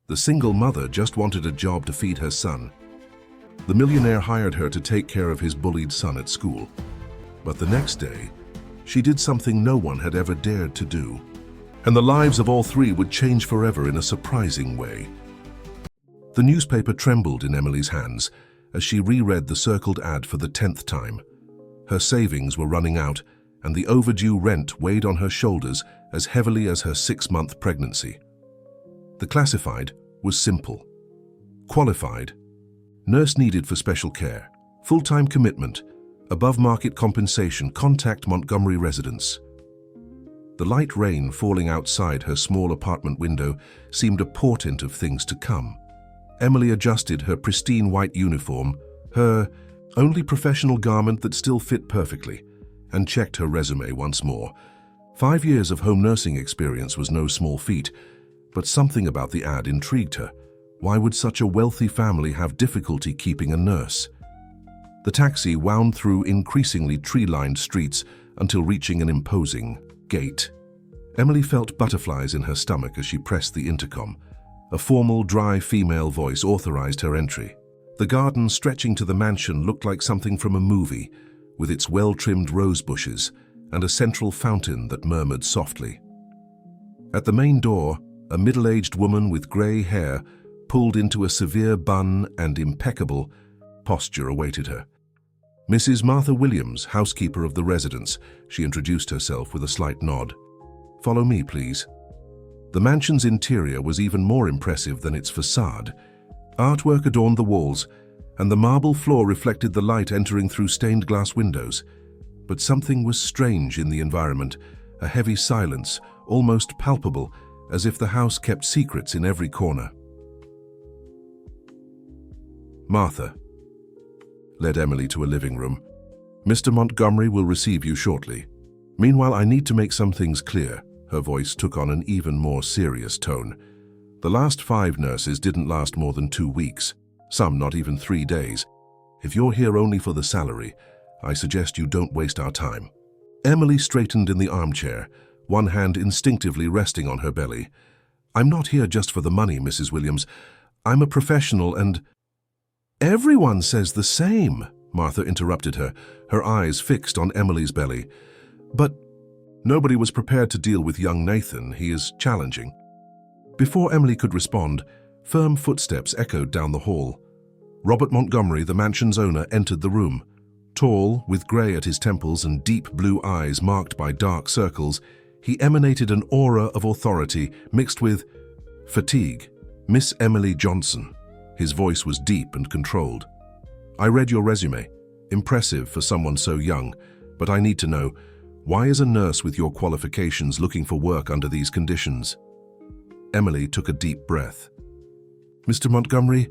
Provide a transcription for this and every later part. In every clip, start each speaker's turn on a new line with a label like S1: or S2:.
S1: The single mother just wanted a job to feed her son. The millionaire hired her to take care of his bullied son at school. But the next day, she did something no one had ever dared to do. And the lives of all three would change forever in a surprising way. The newspaper trembled in Emily's hands as she reread the circled ad for the 10th time. Her savings were running out, and the overdue rent weighed on her shoulders as heavily as her 6-month pregnancy. The classified was simple. Qualified. Nurse needed for special care. Full-time commitment. Above-market compensation. Contact Montgomery residence. The light rain falling outside her small apartment window seemed a portent of things to come. Emily adjusted her pristine white uniform, her only professional garment that still fit perfectly, and checked her resume once more. 5 years of home nursing experience was no small feat, but something about the ad intrigued her. Why would such a wealthy family have difficulty keeping a nurse? The taxi wound through increasingly tree-lined streets until reaching an imposing gate. Emily felt butterflies in her stomach as she pressed the intercom. A formal, dry female voice authorized her entry. The garden stretching to the mansion looked like something from a movie, with its well-trimmed rose bushes and a central fountain that murmured softly. At the main door, a middle-aged woman with grey hair pulled into a severe bun and impeccable posture awaited her. Mrs. Martha Williams, housekeeper of the residence, she introduced herself with a slight nod. "Follow me, please." The mansion's interior was even more impressive than its facade. Artwork adorned the walls, and the marble floor reflected the light entering through stained glass windows. But something was strange in the environment, a heavy silence, almost palpable, as if the house kept secrets in every corner. Martha led Emily to a living room. "Mr. Montgomery will receive you shortly. Meanwhile, I need to make some things clear." Her voice took on an even more serious tone. "The last 5 nurses didn't last more than 2 weeks, some not even 3 days. If you're here only for the salary, I suggest you don't waste our time." Emily straightened in the armchair, one hand instinctively resting on her belly. "I'm not here just for the money, Mrs. Williams. I'm a professional and—" "Everyone says the same," Martha interrupted her, her eyes fixed on Emily's belly. "But nobody was prepared to deal with young Nathan. He is challenging." Before Emily could respond, firm footsteps echoed down the hall. Robert Montgomery, the mansion's owner, entered the room. Tall, with grey at his temples and deep blue eyes marked by dark circles, he emanated an aura of authority mixed with fatigue. "Miss Emily Johnson." His voice was deep and controlled. "I read your resume. Impressive for someone so young, but I need to know, why is a nurse with your qualifications looking for work under these conditions?" Emily took a deep breath. "Mr. Montgomery,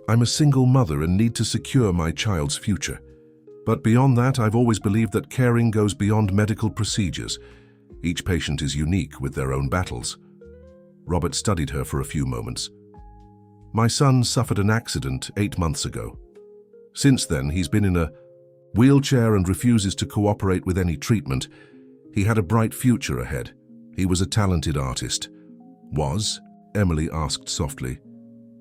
S1: I'm a single mother and need to secure my child's future. But beyond that, I've always believed that caring goes beyond medical procedures. Each patient is unique with their own battles." Robert studied her for a few moments. "My son suffered an accident 8 months ago. Since then, he's been in a wheelchair and refuses to cooperate with any treatment. He had a bright future ahead. He was a talented artist." "Was?" Emily asked softly.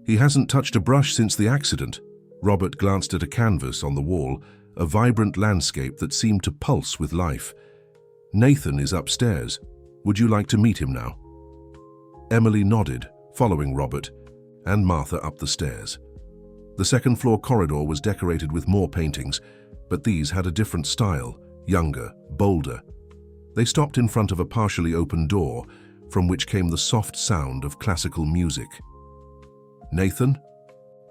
S1: "He hasn't touched a brush since the accident." Robert glanced at a canvas on the wall, a vibrant landscape that seemed to pulse with life. "Nathan is upstairs. Would you like to meet him now?" Emily nodded, following Robert and Martha up the stairs. The second-floor corridor was decorated with more paintings, but these had a different style, younger, bolder. They stopped in front of a partially open door, from which came the soft sound of classical music. "Nathan?"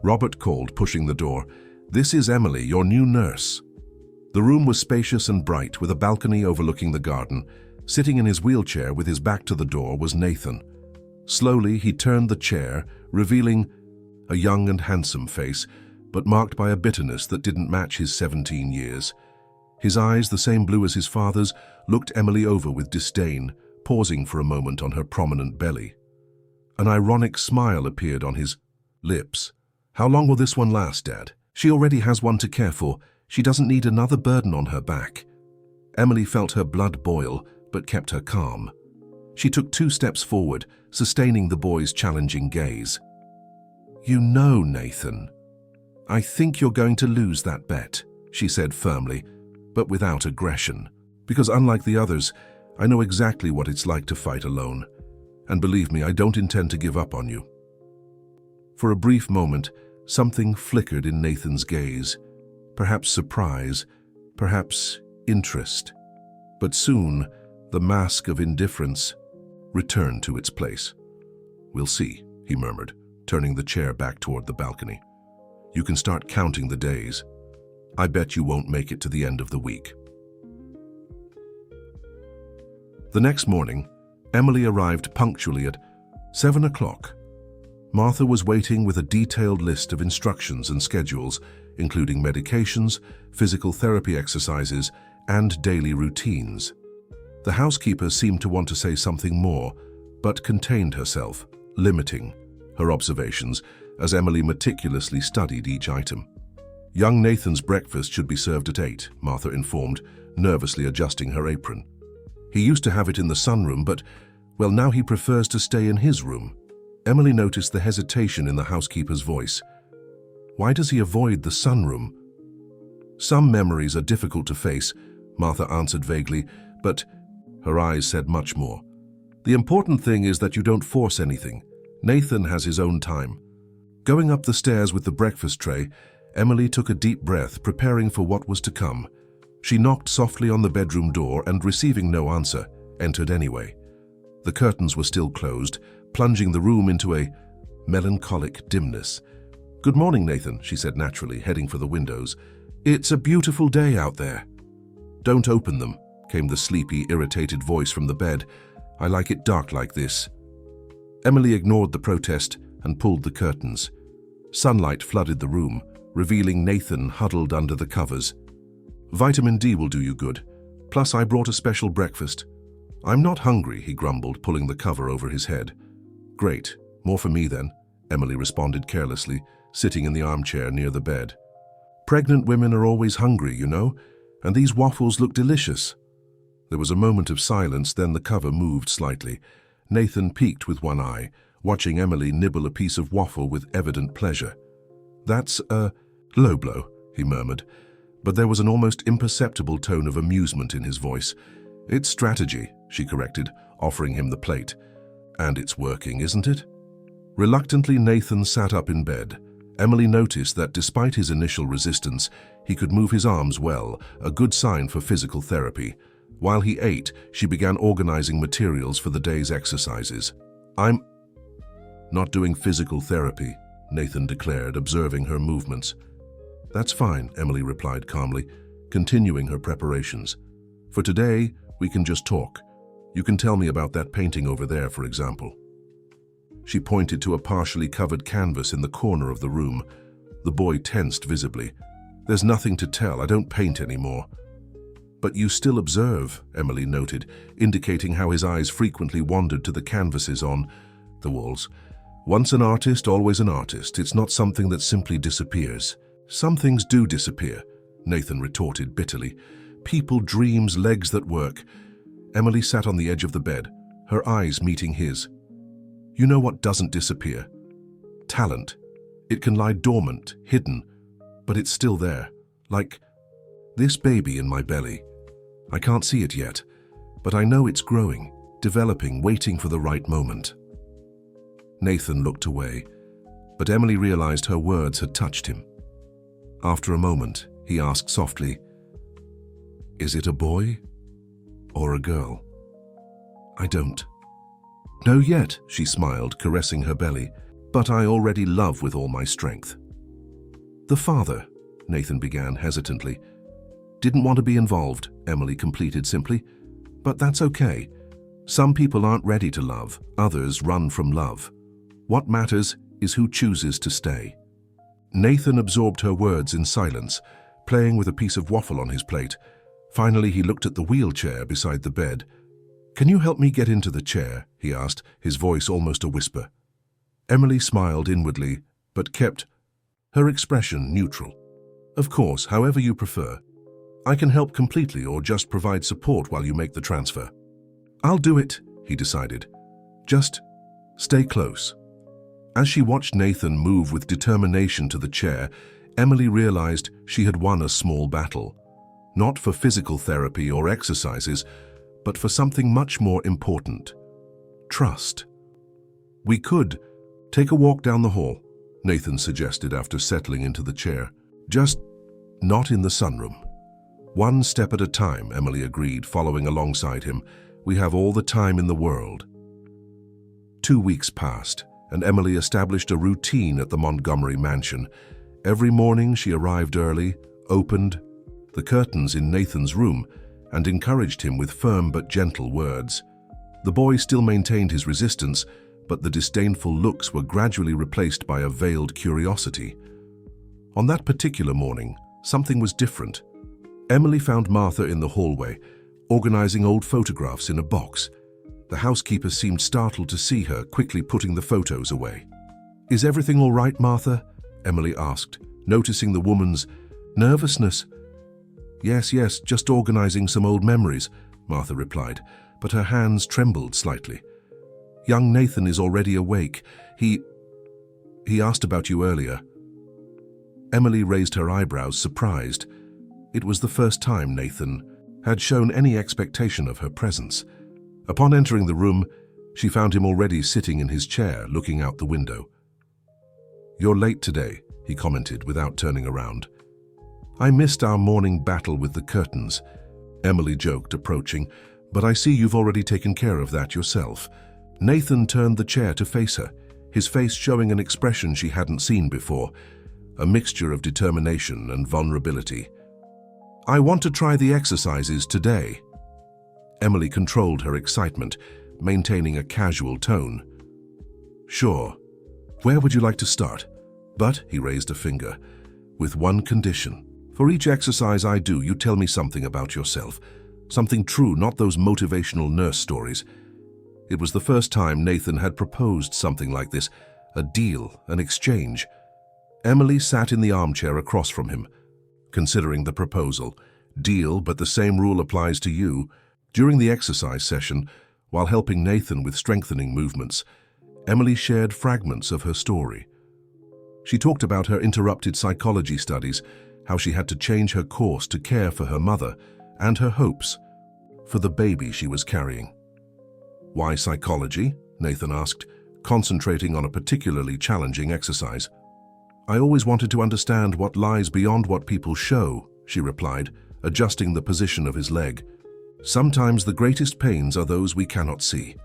S1: Robert called, pushing the door. "This is Emily, your new nurse." The room was spacious and bright, with a balcony overlooking the garden. Sitting in his wheelchair with his back to the door was Nathan. Slowly, he turned the chair, revealing a young and handsome face, but marked by a bitterness that didn't match his 17 years. His eyes, the same blue as his father's, looked Emily over with disdain, pausing for a moment on her prominent belly. An ironic smile appeared on his lips. "How long will this one last, Dad? She already has one to care for. She doesn't need another burden on her back." Emily felt her blood boil, but kept her calm. She took 2 steps forward, sustaining the boy's challenging gaze. You know, Nathan, I think you're going to lose that bet, she said firmly, but without aggression, because unlike the others, I know exactly what it's like to fight alone. And believe me, I don't intend to give up on you. For a brief moment, something flickered in Nathan's gaze. Perhaps surprise, perhaps interest. But soon, the mask of indifference returned to its place. We'll see, he murmured, turning the chair back toward the balcony. You can start counting the days. I bet you won't make it to the end of the week. The next morning, Emily arrived punctually at 7 o'clock. Martha was waiting with a detailed list of instructions and schedules, including medications, physical therapy exercises, and daily routines. The housekeeper seemed to want to say something more, but contained herself, limiting her observations as Emily meticulously studied each item. Young Nathan's breakfast should be served at 8, Martha informed, nervously adjusting her apron. He used to have it in the sunroom, but, well, now he prefers to stay in his room. Emily noticed the hesitation in the housekeeper's voice. Why does he avoid the sunroom? Some memories are difficult to face, Martha answered vaguely, but her eyes said much more. The important thing is that you don't force anything. Nathan has his own time. Going up the stairs with the breakfast tray, Emily took a deep breath, preparing for what was to come. She knocked softly on the bedroom door and, receiving no answer, entered anyway. The curtains were still closed, plunging the room into a melancholic dimness. "Good morning, Nathan," she said naturally, heading for the windows. "It's a beautiful day out there." "Don't open them," came the sleepy, irritated voice from the bed. "I like it dark like this." Emily ignored the protest and pulled the curtains. Sunlight flooded the room, revealing Nathan huddled under the covers. "Vitamin D will do you good. Plus, I brought a special breakfast." "I'm not hungry," he grumbled, pulling the cover over his head. "Great. More for me then," Emily responded carelessly, sitting in the armchair near the bed. "Pregnant women are always hungry, you know, and these waffles look delicious." There was a moment of silence, then the cover moved slightly. Nathan peeked with one eye, watching Emily nibble a piece of waffle with evident pleasure. "That's a low blow," he murmured, but there was an almost imperceptible tone of amusement in his voice. "It's strategy," she corrected, offering him the plate. "And it's working, isn't it?" Reluctantly, Nathan sat up in bed. Emily noticed that despite his initial resistance, he could move his arms well, a good sign for physical therapy. While he ate, she began organizing materials for the day's exercises. "I'm not doing physical therapy," Nathan declared, observing her movements. "That's fine," Emily replied calmly, continuing her preparations. "For today, we can just talk. You can tell me about that painting over there, for example." She pointed to a partially covered canvas in the corner of the room. The boy tensed visibly. "There's nothing to tell. I don't paint anymore." "But you still observe," Emily noted, indicating how his eyes frequently wandered to the canvases on the walls. "Once an artist, always an artist. It's not something that simply disappears." "Some things do disappear," Nathan retorted bitterly. "People, dreams, legs that work." Emily sat on the edge of the bed, her eyes meeting his. "You know what doesn't disappear? Talent. It can lie dormant, hidden, but it's still there. Like this baby in my belly. I can't see it yet, but I know it's growing, developing, waiting for the right moment." Nathan looked away, but Emily realized her words had touched him. After a moment, he asked softly, "Is it a boy or a girl?" "I don't know yet," she smiled, caressing her belly, "but I already love with all my strength." "The father," Nathan began hesitantly. "Didn't want to be involved," Emily completed simply. "But that's okay. Some people aren't ready to love, others run from love. What matters is who chooses to stay." Nathan absorbed her words in silence, playing with a piece of waffle on his plate. Finally, he looked at the wheelchair beside the bed. "Can you help me get into the chair?" he asked, his voice almost a whisper. Emily smiled inwardly, but kept her expression neutral. "Of course, however you prefer. I can help completely or just provide support while you make the transfer." "I'll do it," he decided. "Just stay close." As she watched Nathan move with determination to the chair, Emily realized she had won a small battle. Not for physical therapy or exercises, but for something much more important: trust. "We could take a walk down the hall," Nathan suggested after settling into the chair. "Just not in the sunroom." "One step at a time," Emily agreed, following alongside him. "We have all the time in the world." 2 weeks passed, and Emily established a routine at the Montgomery mansion. Every morning she arrived early, opened the curtains in Nathan's room, and encouraged him with firm but gentle words. The boy still maintained his resistance, but the disdainful looks were gradually replaced by a veiled curiosity. On that particular morning, something was different. Emily found Martha in the hallway, organizing old photographs in a box. The housekeeper seemed startled to see her, quickly putting the photos away. "Is everything all right, Martha?" Emily asked, noticing the woman's nervousness. Yes, just organizing some old memories," Martha replied, but her hands trembled slightly. "Young Nathan is already awake. He asked about you earlier." Emily raised her eyebrows, surprised. It was the first time Nathan had shown any expectation of her presence. Upon entering the room, she found him already sitting in his chair, looking out the window. "You're late today," he commented without turning around. "I missed our morning battle with the curtains," Emily joked, approaching, "but I see you've already taken care of that yourself." Nathan turned the chair to face her, his face showing an expression she hadn't seen before, a mixture of determination and vulnerability. "I want to try the exercises today." Emily controlled her excitement, maintaining a casual tone. "Sure. Where would you like to start?" "But," he raised a finger, "with one condition. For each exercise I do, you tell me something about yourself. Something true, not those motivational nurse stories." It was the first time Nathan had proposed something like this, a deal, an exchange. Emily sat in the armchair across from him, considering the proposal. "Deal, but the same rule applies to you." During the exercise session, while helping Nathan with strengthening movements, Emily shared fragments of her story. She talked about her interrupted psychology studies, how she had to change her course to care for her mother, and her hopes for the baby she was carrying. "Why psychology?" Nathan asked, concentrating on a particularly challenging exercise. "I always wanted to understand what lies beyond what people show," she replied, adjusting the position of his leg. "Sometimes the greatest pains are those we cannot see."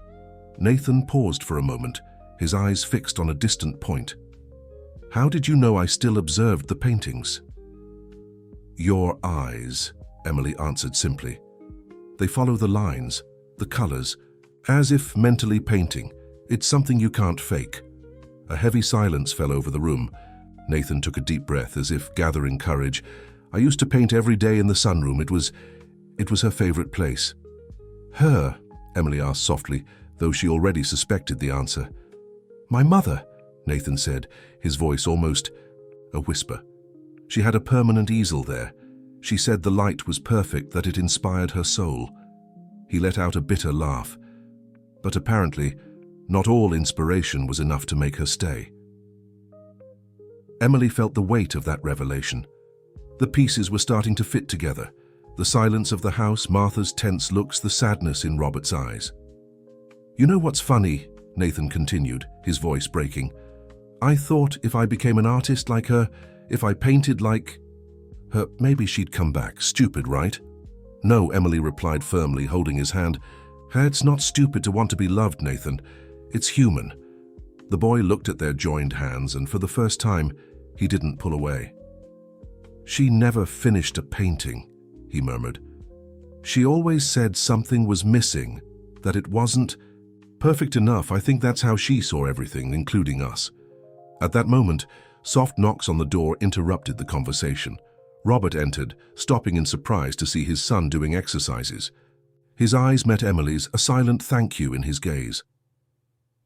S1: Nathan paused for a moment, his eyes fixed on a distant point. "How did you know I still observed the paintings?" "Your eyes," Emily answered simply. "They follow the lines, the colors, as if mentally painting. It's something you can't fake." A heavy silence fell over the room. Nathan took a deep breath, as if gathering courage. "I used to paint every day in the sunroom. It was her favorite place." "Her?" Emily asked softly, though she already suspected the answer. "My mother," Nathan said, his voice almost a whisper. "She had a permanent easel there. She said the light was perfect, that it inspired her soul." He let out a bitter laugh. But apparently, not all inspiration was enough to make her stay. Emily felt the weight of that revelation. The pieces were starting to fit together. The silence of the house, Martha's tense looks, the sadness in Robert's eyes. "You know what's funny?" Nathan continued, his voice breaking. "I thought if I became an artist like her, if I painted like her, maybe she'd come back. Stupid, right?" "No," Emily replied firmly, holding his hand. "It's not stupid to want to be loved, Nathan. It's human." The boy looked at their joined hands, and for the first time, he didn't pull away. "She never finished a painting," he murmured. "She always said something was missing, that it wasn't perfect enough. I think that's how she saw everything, including us." At that moment, soft knocks on the door interrupted the conversation. Robert entered, stopping in surprise to see his son doing exercises. His eyes met Emily's, a silent thank you in his gaze.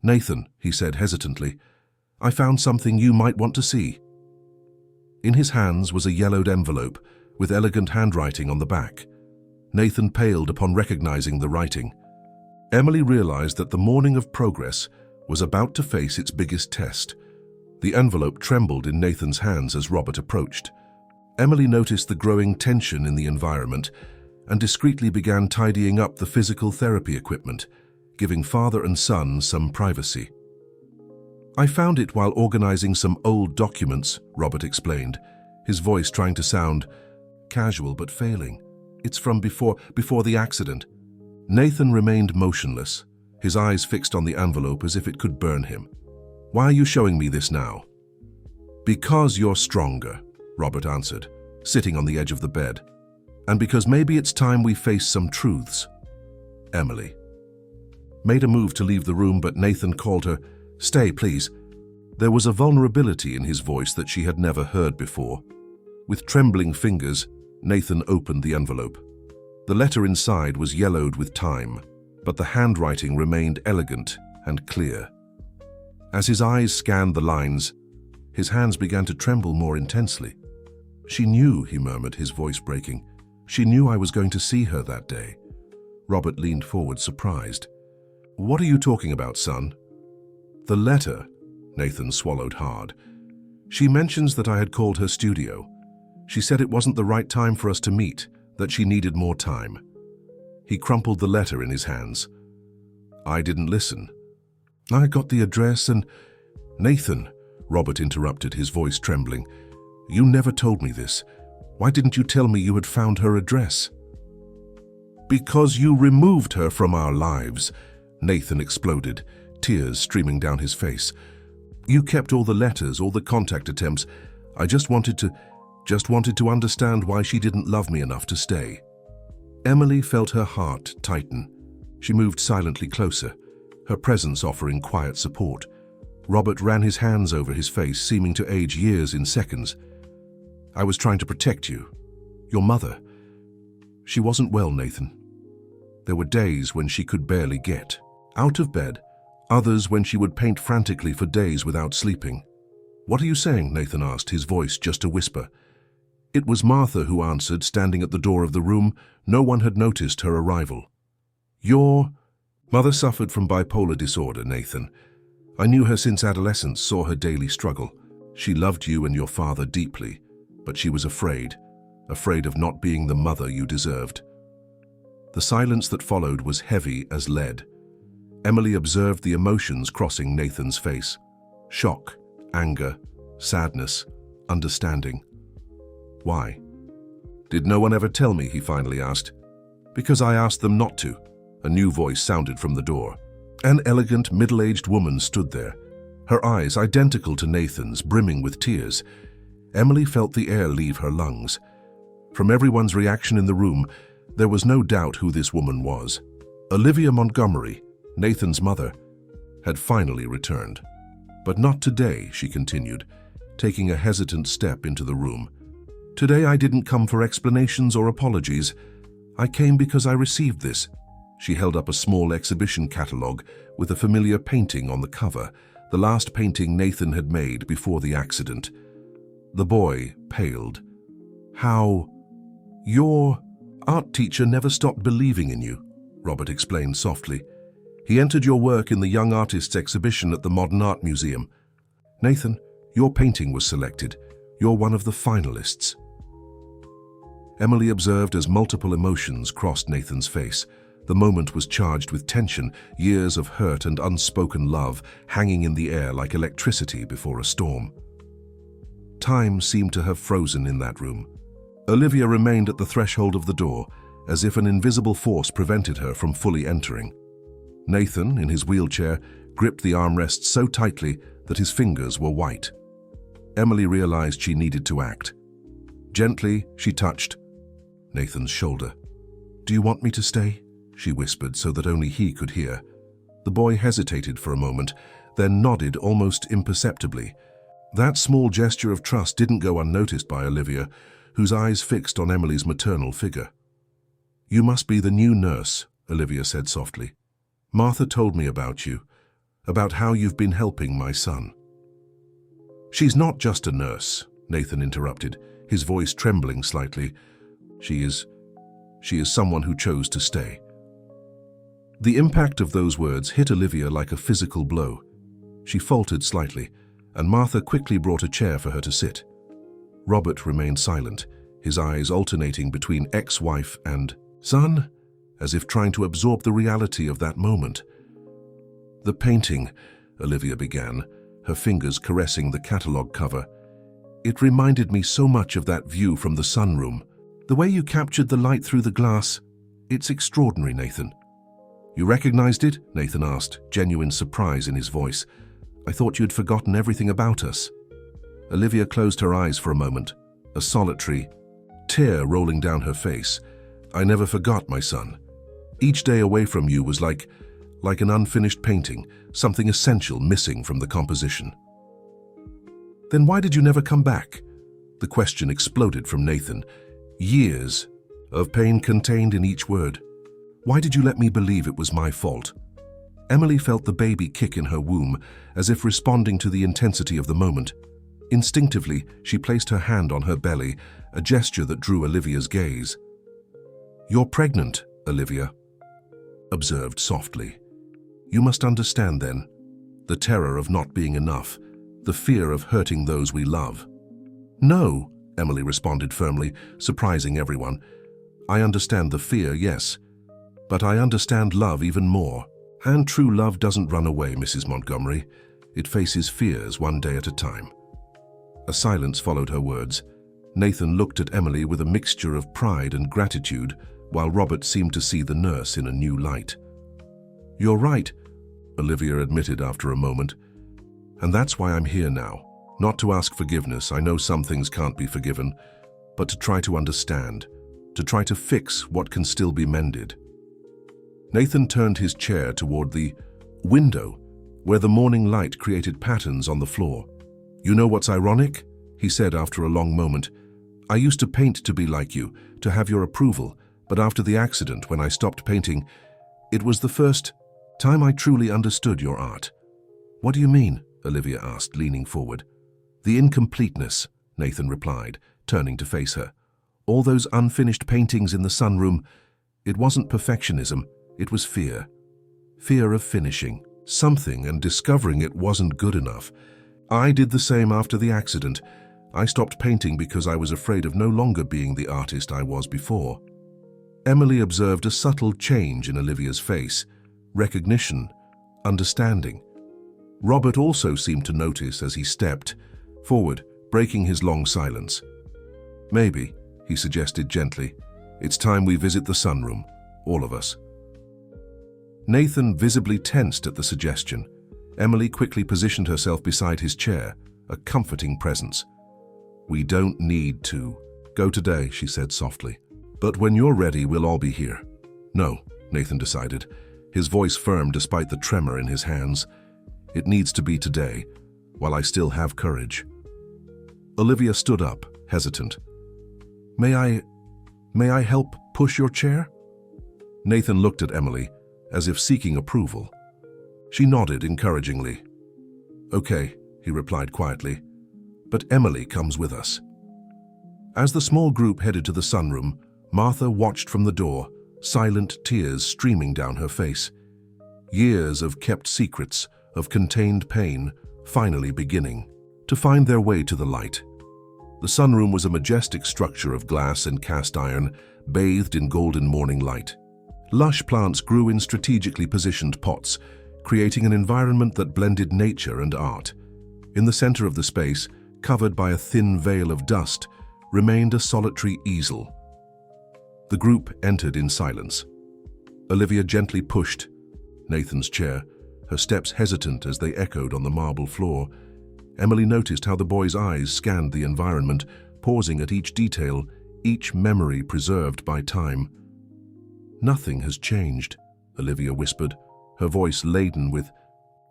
S1: "Nathan," he said hesitantly, "I found something you might want to see." In his hands was a yellowed envelope with elegant handwriting on the back. Nathan paled upon recognizing the writing. Emily realized that the morning of progress was about to face its biggest test. The envelope trembled in Nathan's hands as Robert approached. Emily noticed the growing tension in the environment and discreetly began tidying up the physical therapy equipment, giving father and son some privacy. "I found it while organizing some old documents," Robert explained, his voice trying to sound casual but failing. "It's from before the accident." Nathan remained motionless, his eyes fixed on the envelope as if it could burn him. "Why are you showing me this now?" "Because you're stronger," Robert answered, sitting on the edge of the bed. "And because maybe it's time we face some truths." Emily made a move to leave the room, but Nathan called her. "Stay, please." There was a vulnerability in his voice that she had never heard before. With trembling fingers, Nathan opened the envelope. The letter inside was yellowed with time, but the handwriting remained elegant and clear. As his eyes scanned the lines, his hands began to tremble more intensely. "She knew," he murmured, his voice breaking. "She knew I was going to see her that day." Robert leaned forward, surprised. "What are you talking about, son?" "The letter," Nathan swallowed hard. "She mentions that I had called her studio. She said it wasn't the right time for us to meet, that she needed more time." He crumpled the letter in his hands. "I didn't listen. I got the address and—" "Nathan," Robert interrupted, his voice trembling. "You never told me this. Why didn't you tell me you had found her address?" "Because you removed her from our lives," Nathan exploded, tears streaming down his face. "You kept all the letters, all the contact attempts. I just wanted to understand why she didn't love me enough to stay." Emily felt her heart tighten. She moved silently closer, her presence offering quiet support. Robert ran his hands over his face, seeming to age years in seconds. "I was trying to protect you. Your mother. She wasn't well, Nathan. There were days when she could barely get out of bed, others when she would paint frantically for days without sleeping." "What are you saying?" Nathan asked, his voice just a whisper. It was Martha who answered, standing at the door of the room. No one had noticed her arrival. "Your mother suffered from bipolar disorder, Nathan. I knew her since adolescence, saw her daily struggle. She loved you and your father deeply, but she was afraid of not being the mother you deserved." The silence that followed was heavy as lead. Emily observed the emotions crossing Nathan's face. Shock, anger, sadness, understanding. "Why?" "Did no one ever tell me?" he finally asked. "Because I asked them not to." A new voice sounded from the door. An elegant, middle-aged woman stood there, her eyes identical to Nathan's, brimming with tears. Emily felt the air leave her lungs. From everyone's reaction in the room, there was no doubt who this woman was. Olivia Montgomery, Nathan's mother, had finally returned. "But not today," she continued, taking a hesitant step into the room. "Today I didn't come for explanations or apologies. I came because I received this." She held up a small exhibition catalogue with a familiar painting on the cover, the last painting Nathan had made before the accident. The boy paled. "How? Your art teacher never stopped believing in you," Robert explained softly. "He entered your work in the Young Artists exhibition at the Modern Art Museum. Nathan, your painting was selected. You're one of the finalists." Emily observed as multiple emotions crossed Nathan's face. The moment was charged with tension, years of hurt and unspoken love hanging in the air like electricity before a storm. Time seemed to have frozen in that room. Olivia remained at the threshold of the door, as if an invisible force prevented her from fully entering. Nathan, in his wheelchair, gripped the armrests so tightly that his fingers were white. Emily realized she needed to act. Gently, she touched Nathan's shoulder. "Do you want me to stay?" she whispered so that only he could hear. The boy hesitated for a moment, then nodded almost imperceptibly. That small gesture of trust didn't go unnoticed by Olivia, whose eyes fixed on Emily's maternal figure. "You must be the new nurse," Olivia said softly. "Martha told me about you, about how you've been helping my son." "She's not just a nurse," Nathan interrupted, his voice trembling slightly. She is someone who chose to stay." The impact of those words hit Olivia like a physical blow. She faltered slightly, and Martha quickly brought a chair for her to sit. Robert remained silent, his eyes alternating between ex-wife and son, as if trying to absorb the reality of that moment. "The painting," Olivia began, her fingers caressing the catalogue cover. "It reminded me so much of that view from the sunroom. The way you captured the light through the glass, it's extraordinary, Nathan." "You recognized it?" Nathan asked, genuine surprise in his voice. "I thought you'd forgotten everything about us." Olivia closed her eyes for a moment, a solitary tear rolling down her face. "I never forgot, my son. Each day away from you was like an unfinished painting, something essential missing from the composition." "Then why did you never come back?" The question exploded from Nathan, years of pain contained in each word. "Why did you let me believe it was my fault?" Emily felt the baby kick in her womb, as if responding to the intensity of the moment. Instinctively, she placed her hand on her belly, a gesture that drew Olivia's gaze. "You're pregnant," Olivia observed softly. "You must understand then, the terror of not being enough, the fear of hurting those we love." "No," Emily responded firmly, surprising everyone. "I understand the fear, yes, but I understand love even more. And true love doesn't run away, Mrs. Montgomery. It faces fears one day at a time." A silence followed her words. Nathan looked at Emily with a mixture of pride and gratitude, while Robert seemed to see the nurse in a new light. "You're right," Olivia admitted after a moment. "And that's why I'm here now. Not to ask forgiveness, I know some things can't be forgiven, but to try to understand, to try to fix what can still be mended." Nathan turned his chair toward the window, where the morning light created patterns on the floor. "You know what's ironic?" he said after a long moment. "I used to paint to be like you, to have your approval, but after the accident, when I stopped painting, it was the first time I truly understood your art." "What do you mean?" Olivia asked, leaning forward. "The incompleteness," Nathan replied, turning to face her. "All those unfinished paintings in the sunroom, it wasn't perfectionism, it was fear. Fear of finishing something and discovering it wasn't good enough. I did the same after the accident. I stopped painting because I was afraid of no longer being the artist I was before." Emily observed a subtle change in Olivia's face, recognition, understanding. Robert also seemed to notice as he stepped forward, breaking his long silence. "Maybe," he suggested gently, "it's time we visit the sunroom, all of us." Nathan visibly tensed at the suggestion. Emily quickly positioned herself beside his chair, a comforting presence. "We don't need to go today," she said softly. "But when you're ready, we'll all be here." "No," Nathan decided, his voice firm despite the tremor in his hands. "It needs to be today, while I still have courage." Olivia stood up, hesitant. May I help push your chair?" Nathan looked at Emily, as if seeking approval. She nodded encouragingly. "Okay," he replied quietly, "but Emily comes with us." As the small group headed to the sunroom, Martha watched from the door, silent tears streaming down her face. Years of kept secrets, of contained pain, finally beginning to find their way to the light. The sunroom was a majestic structure of glass and cast iron, bathed in golden morning light. Lush plants grew in strategically positioned pots, creating an environment that blended nature and art. In the center of the space, covered by a thin veil of dust, remained a solitary easel. The group entered in silence. Olivia gently pushed Nathan's chair, her steps hesitant as they echoed on the marble floor. Emily noticed how the boy's eyes scanned the environment, pausing at each detail, each memory preserved by time. "Nothing has changed," Olivia whispered, her voice laden with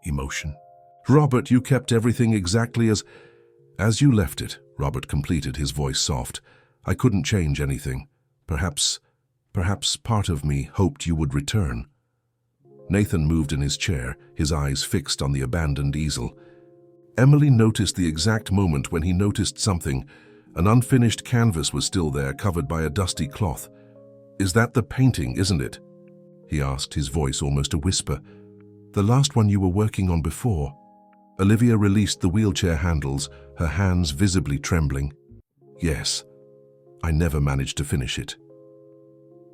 S1: emotion. "Robert, you kept everything exactly as you left it," Robert completed, his voice soft. "I couldn't change anything. Perhaps part of me hoped you would return." Nathan moved in his chair, his eyes fixed on the abandoned easel. Emily noticed the exact moment when he noticed something. An unfinished canvas was still there, covered by a dusty cloth. "Is that the painting, isn't it?" he asked, his voice almost a whisper. "The last one you were working on before." Olivia released the wheelchair handles, her hands visibly trembling. Yes, I never managed to finish it.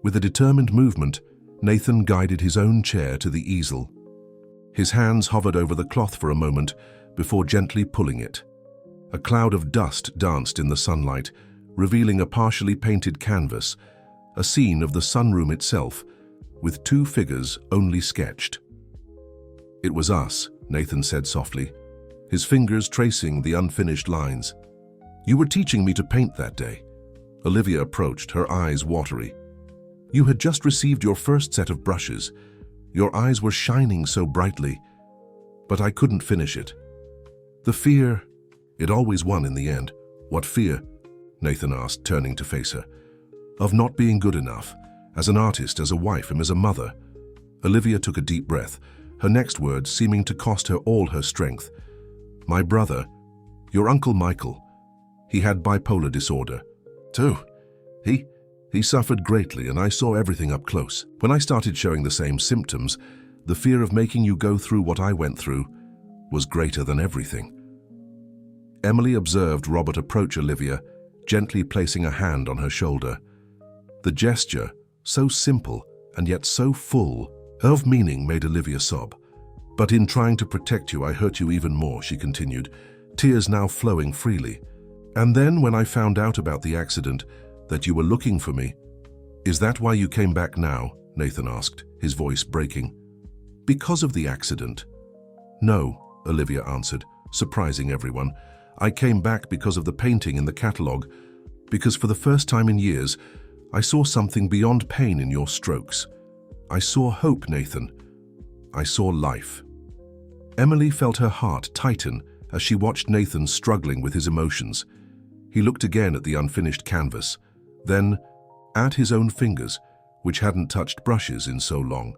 S1: With a determined movement, Nathan guided his own chair to the easel. His hands hovered over the cloth for a moment before gently pulling it. A cloud of dust danced in the sunlight, revealing a partially painted canvas, a scene of the sunroom itself, with two figures only sketched. "It was us," Nathan said softly, his fingers tracing the unfinished lines. "You were teaching me to paint that day." Olivia approached, her eyes watery. "You had just received your first set of brushes. Your eyes were shining so brightly, but I couldn't finish it. The fear, it always won in the end." "What fear?" Nathan asked, turning to face her. "Of not being good enough, as an artist, as a wife, and as a mother." Olivia took a deep breath, her next words seeming to cost her all her strength. "My brother, your Uncle Michael, he had bipolar disorder, too. He suffered greatly, and I saw everything up close. When I started showing the same symptoms, the fear of making you go through what I went through was greater than everything." Emily observed Robert approach Olivia, gently placing a hand on her shoulder. The gesture, so simple and yet so full of meaning, made Olivia sob. "But in trying to protect you, I hurt you even more," she continued, tears now flowing freely. "And then when I found out about the accident, that you were looking for me." "Is that why you came back now?" Nathan asked, his voice breaking. "Because of the accident?" "No," Olivia answered, surprising everyone. "I came back because of the painting in the catalogue, because for the first time in years, I saw something beyond pain in your strokes. I saw hope, Nathan. I saw life." Emily felt her heart tighten as she watched Nathan struggling with his emotions. He looked again at the unfinished canvas, then at his own fingers, which hadn't touched brushes in so long.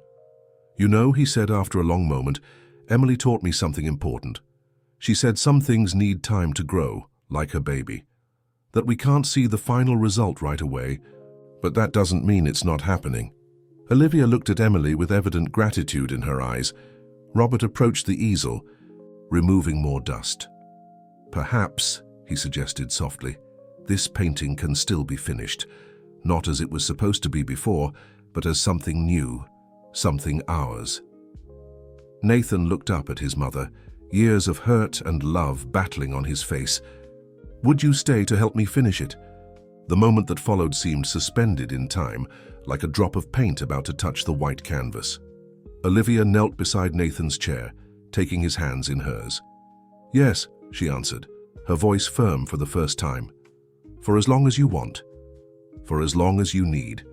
S1: "You know," he said after a long moment, "Emily taught me something important. She said some things need time to grow, like her baby. That we can't see the final result right away, but that doesn't mean it's not happening." Olivia looked at Emily with evident gratitude in her eyes. Robert approached the easel, removing more dust. "Perhaps," he suggested softly, "this painting can still be finished, not as it was supposed to be before, but as something new, something ours." Nathan looked up at his mother, years of hurt and love battling on his face. "Would you stay to help me finish it?" The moment that followed seemed suspended in time, like a drop of paint about to touch the white canvas. Olivia knelt beside Nathan's chair, taking his hands in hers. "Yes," she answered, her voice firm for the first time. "For as long as you want. For as long as you need."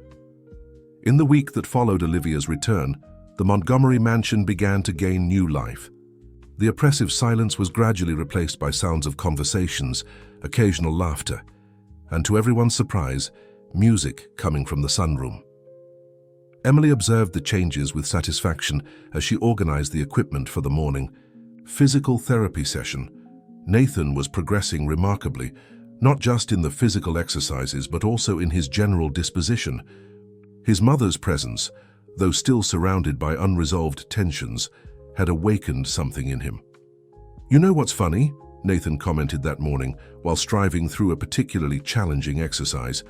S1: In the week that followed Olivia's return, the Montgomery mansion began to gain new life. The oppressive silence was gradually replaced by sounds of conversations, occasional laughter, and to everyone's surprise, music coming from the sunroom. Emily observed the changes with satisfaction as she organized the equipment for the morning physical therapy session. Nathan was progressing remarkably, not just in the physical exercises but also in his general disposition. His mother's presence, though still surrounded by unresolved tensions, had awakened something in him. "You know what's funny?" Nathan commented that morning while striving through a particularly challenging exercise.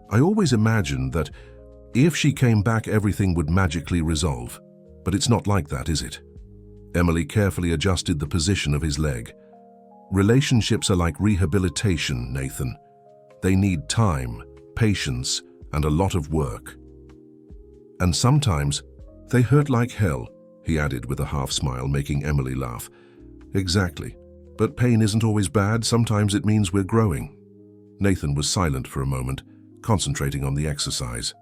S1: "I always imagined that if she came back everything would magically resolve. But it's not like that, is it?" Emily carefully adjusted the position of his leg. "Relationships are like rehabilitation, Nathan. They need time, patience, and a lot of work. And sometimes they hurt like hell," he added with a half smile, making Emily laugh. "Exactly. But pain isn't always bad. Sometimes it means we're growing." Nathan was silent for a moment, concentrating on the exercise.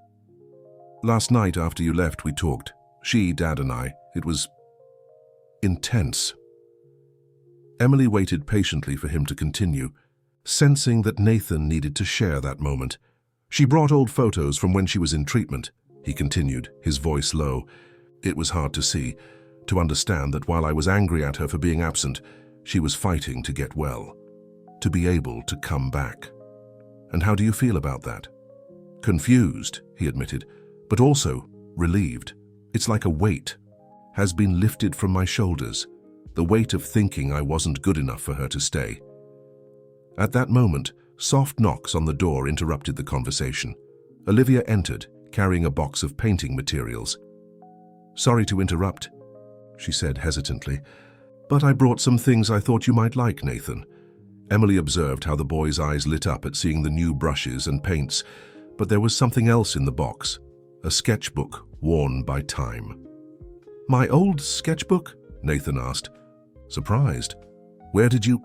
S1: "Last night after you left, we talked. She, Dad, and I. It was intense." Emily waited patiently for him to continue, sensing that Nathan needed to share that moment. "She brought old photos from when she was in treatment," he continued, his voice low. "It was hard to see, to understand that while I was angry at her for being absent, she was fighting to get well, to be able to come back. And how do you feel about that?" "Confused," he admitted, "but also relieved. It's like a weight has been lifted from my shoulders. the weight of thinking I wasn't good enough for her to stay. At that moment, soft knocks on the door interrupted the conversation. Olivia entered, carrying a box of painting materials. "Sorry to interrupt," she said hesitantly, "but I brought some things I thought you might like, Nathan." Emily observed how the boy's eyes lit up at seeing the new brushes and paints, but there was something else in the box, a sketchbook worn by time. "My old sketchbook?" Nathan asked, surprised. "Where did you—"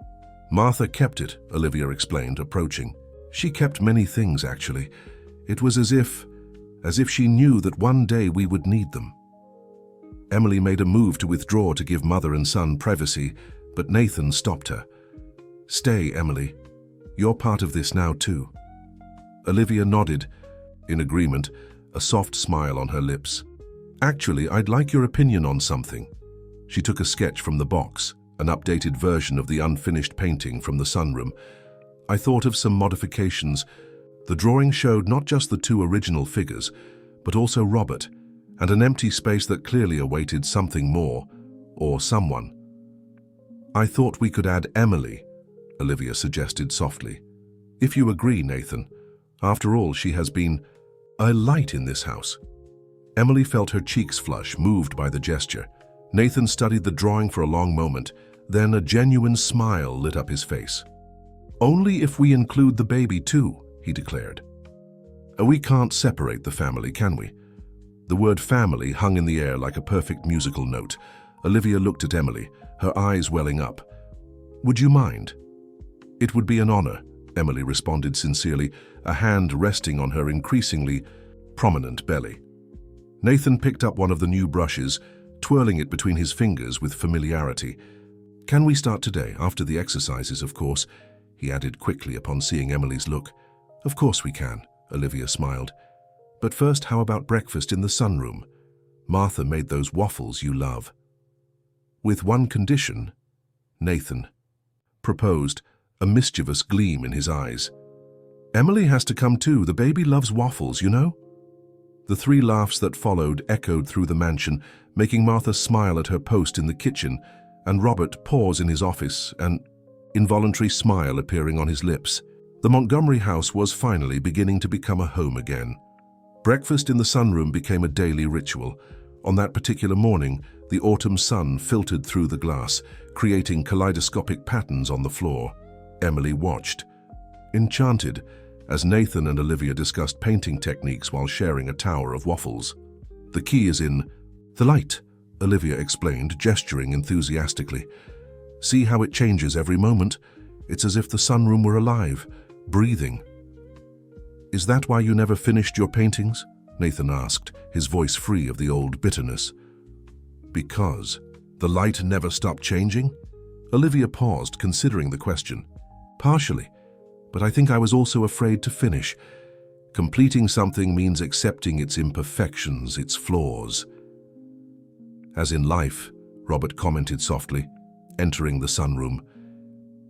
S1: "Martha kept it," Olivia explained, approaching. "She kept many things, actually. It was as if she knew that one day we would need them." Emily made a move to withdraw to give mother and son privacy, but Nathan stopped her. "Stay, Emily. You're part of this now, too." Olivia nodded, in agreement, a soft smile on her lips. "Actually, I'd like your opinion on something." She took a sketch from the box, an updated version of the unfinished painting from the sunroom. "I thought of some modifications. The drawing showed not just the two original figures, but also Robert, and an empty space that clearly awaited something more, or someone." "I thought we could add Emily," Olivia suggested softly. "If you agree, Nathan. After all, she has been a light in this house." Emily felt her cheeks flush, moved by the gesture. Nathan studied the drawing for a long moment, then a genuine smile lit up his face. "Only if we include the baby too," he declared. "We can't separate the family, can we?" The word family hung in the air like a perfect musical note. Olivia looked at Emily, her eyes welling up. "Would you mind?" "It would be an honor," Emily responded sincerely, a hand resting on her increasingly prominent belly. Nathan picked up one of the new brushes, twirling it between his fingers with familiarity. "Can we start today, after the exercises, of course?" he added quickly upon seeing Emily's look. "Of course we can," Olivia smiled. "But first, how about breakfast in the sunroom? Martha made those waffles you love." "With one condition," Nathan proposed, a mischievous gleam in his eyes. "Emily has to come too. The baby loves waffles, you know?" The three laughs that followed echoed through the mansion, making Martha smile at her post in the kitchen, and Robert pause in his office, an involuntary smile appearing on his lips. The Montgomery house was finally beginning to become a home again. Breakfast in the sunroom became a daily ritual. On that particular morning, the autumn sun filtered through the glass, creating kaleidoscopic patterns on the floor. Emily watched, enchanted, as Nathan and Olivia discussed painting techniques while sharing a tower of waffles. "The key is in the light," Olivia explained, gesturing enthusiastically. "See how it changes every moment? It's as if the sunroom were alive, breathing." "Is that why you never finished your paintings?" Nathan asked, his voice free of the old bitterness. "Because the light never stopped changing?" Olivia paused, considering the question. "Partially, but I think I was also afraid to finish. Completing something means accepting its imperfections, its flaws." "As in life," Robert commented softly, entering the sunroom.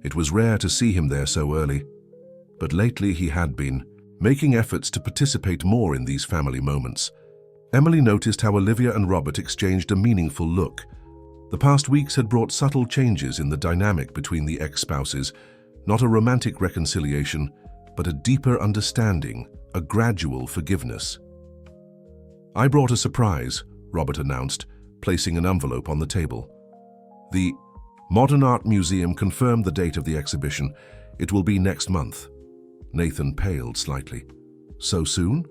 S1: It was rare to see him there so early, but lately he had been making efforts to participate more in these family moments. Emily noticed how Olivia and Robert exchanged a meaningful look. The past weeks had brought subtle changes in the dynamic between the ex-spouses, not a romantic reconciliation, but a deeper understanding, a gradual forgiveness. "I brought a surprise," Robert announced, placing an envelope on the table. "The Modern Art Museum confirmed the date of the exhibition. It will be next month." Nathan paled slightly. "So soon?"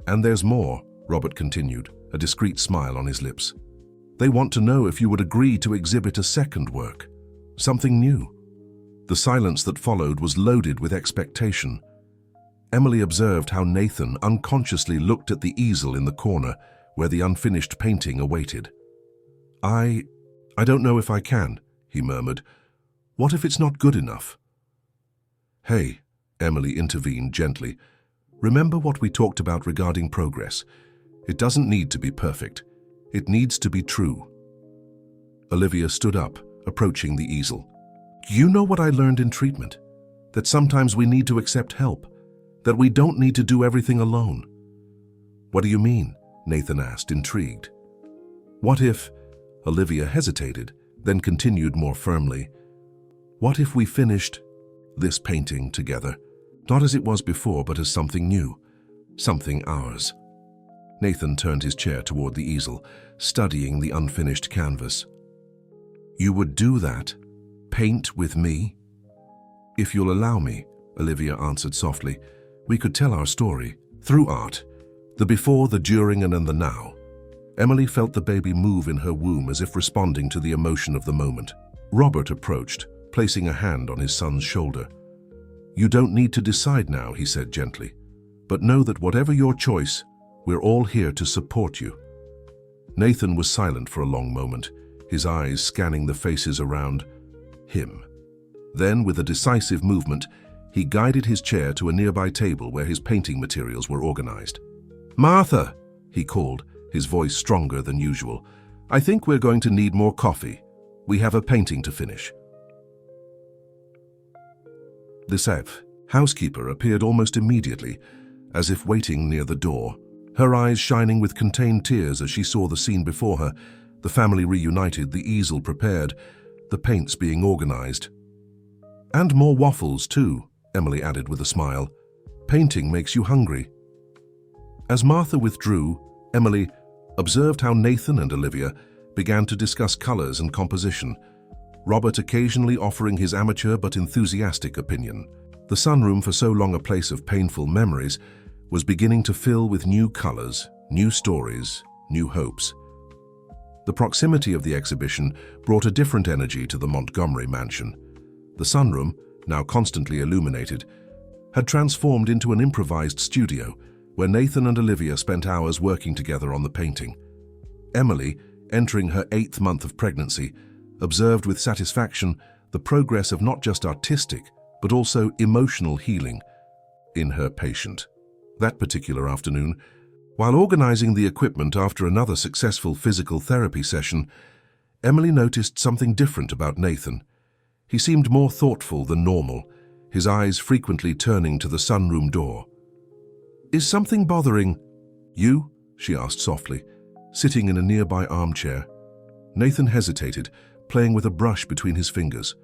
S1: "And there's more," Robert continued, a discreet smile on his lips. "They want to know if you would agree to exhibit a second work, something new." The silence that followed was loaded with expectation. Emily observed how Nathan unconsciously looked at the easel in the corner where the unfinished painting awaited. I don't know if I can," he murmured. "What if it's not good enough?" "Hey," Emily intervened gently. "Remember what we talked about regarding progress. It doesn't need to be perfect. It needs to be true." Olivia stood up, approaching the easel. "You know what I learned in treatment? That sometimes we need to accept help. That we don't need to do everything alone." "What do you mean?" Nathan asked, intrigued. "What if—" Olivia hesitated, then continued more firmly, "What if we finished this painting together, not as it was before, but as something new, something ours?" Nathan turned his chair toward the easel, studying the unfinished canvas. "You would do that? Paint with me?" "If you'll allow me," Olivia answered softly, "we could tell our story through art, the before, the during, and the now." Emily felt the baby move in her womb as if responding to the emotion of the moment. Robert approached, placing a hand on his son's shoulder. "You don't need to decide now," he said gently, "but know that whatever your choice, we're all here to support you." Nathan was silent for a long moment, his eyes scanning the faces around him. Then, with a decisive movement, he guided his chair to a nearby table where his painting materials were organized. "Martha," he called, his voice stronger than usual, "I think we're going to need more coffee. We have a painting to finish." The housekeeper appeared almost immediately, as if waiting near the door, her eyes shining with contained tears as she saw the scene before her, the family reunited, the easel prepared, the paints being organized. "And more waffles, too," Emily added with a smile. "Painting makes you hungry." As Martha withdrew, Emily observed how Nathan and Olivia began to discuss colors and composition, Robert occasionally offering his amateur but enthusiastic opinion. The sunroom, for so long a place of painful memories, was beginning to fill with new colors, new stories, new hopes. The proximity of the exhibition brought a different energy to the Montgomery mansion. The sunroom, now constantly illuminated, had transformed into an improvised studio where Nathan and Olivia spent hours working together on the painting. Emily, entering her 8th month of pregnancy, observed with satisfaction the progress of not just artistic, but also emotional healing in her patient. That particular afternoon, while organizing the equipment after another successful physical therapy session, Emily noticed something different about Nathan. He seemed more thoughtful than normal, his eyes frequently turning to the sunroom door. "Is something bothering you?" she asked softly, sitting in a nearby armchair. Nathan hesitated, playing with a brush between his fingers.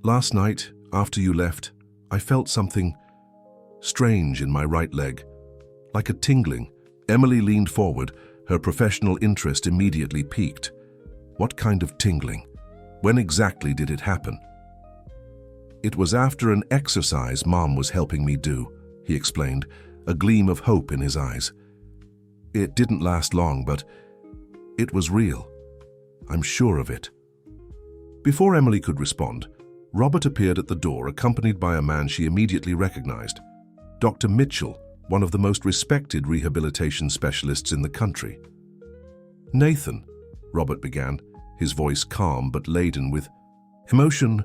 S1: "Last night, after you left, I felt something strange in my right leg, like a tingling." Emily leaned forward, her professional interest immediately piqued. "What kind of tingling? When exactly did it happen?" "It was after an exercise Mom was helping me do," he explained, a gleam of hope in his eyes. "It didn't last long, but it was real. I'm sure of it." Before Emily could respond, Robert appeared at the door accompanied by a man she immediately recognized, Dr. Mitchell, one of the most respected rehabilitation specialists in the country. "Nathan," Robert began, his voice calm but laden with emotion,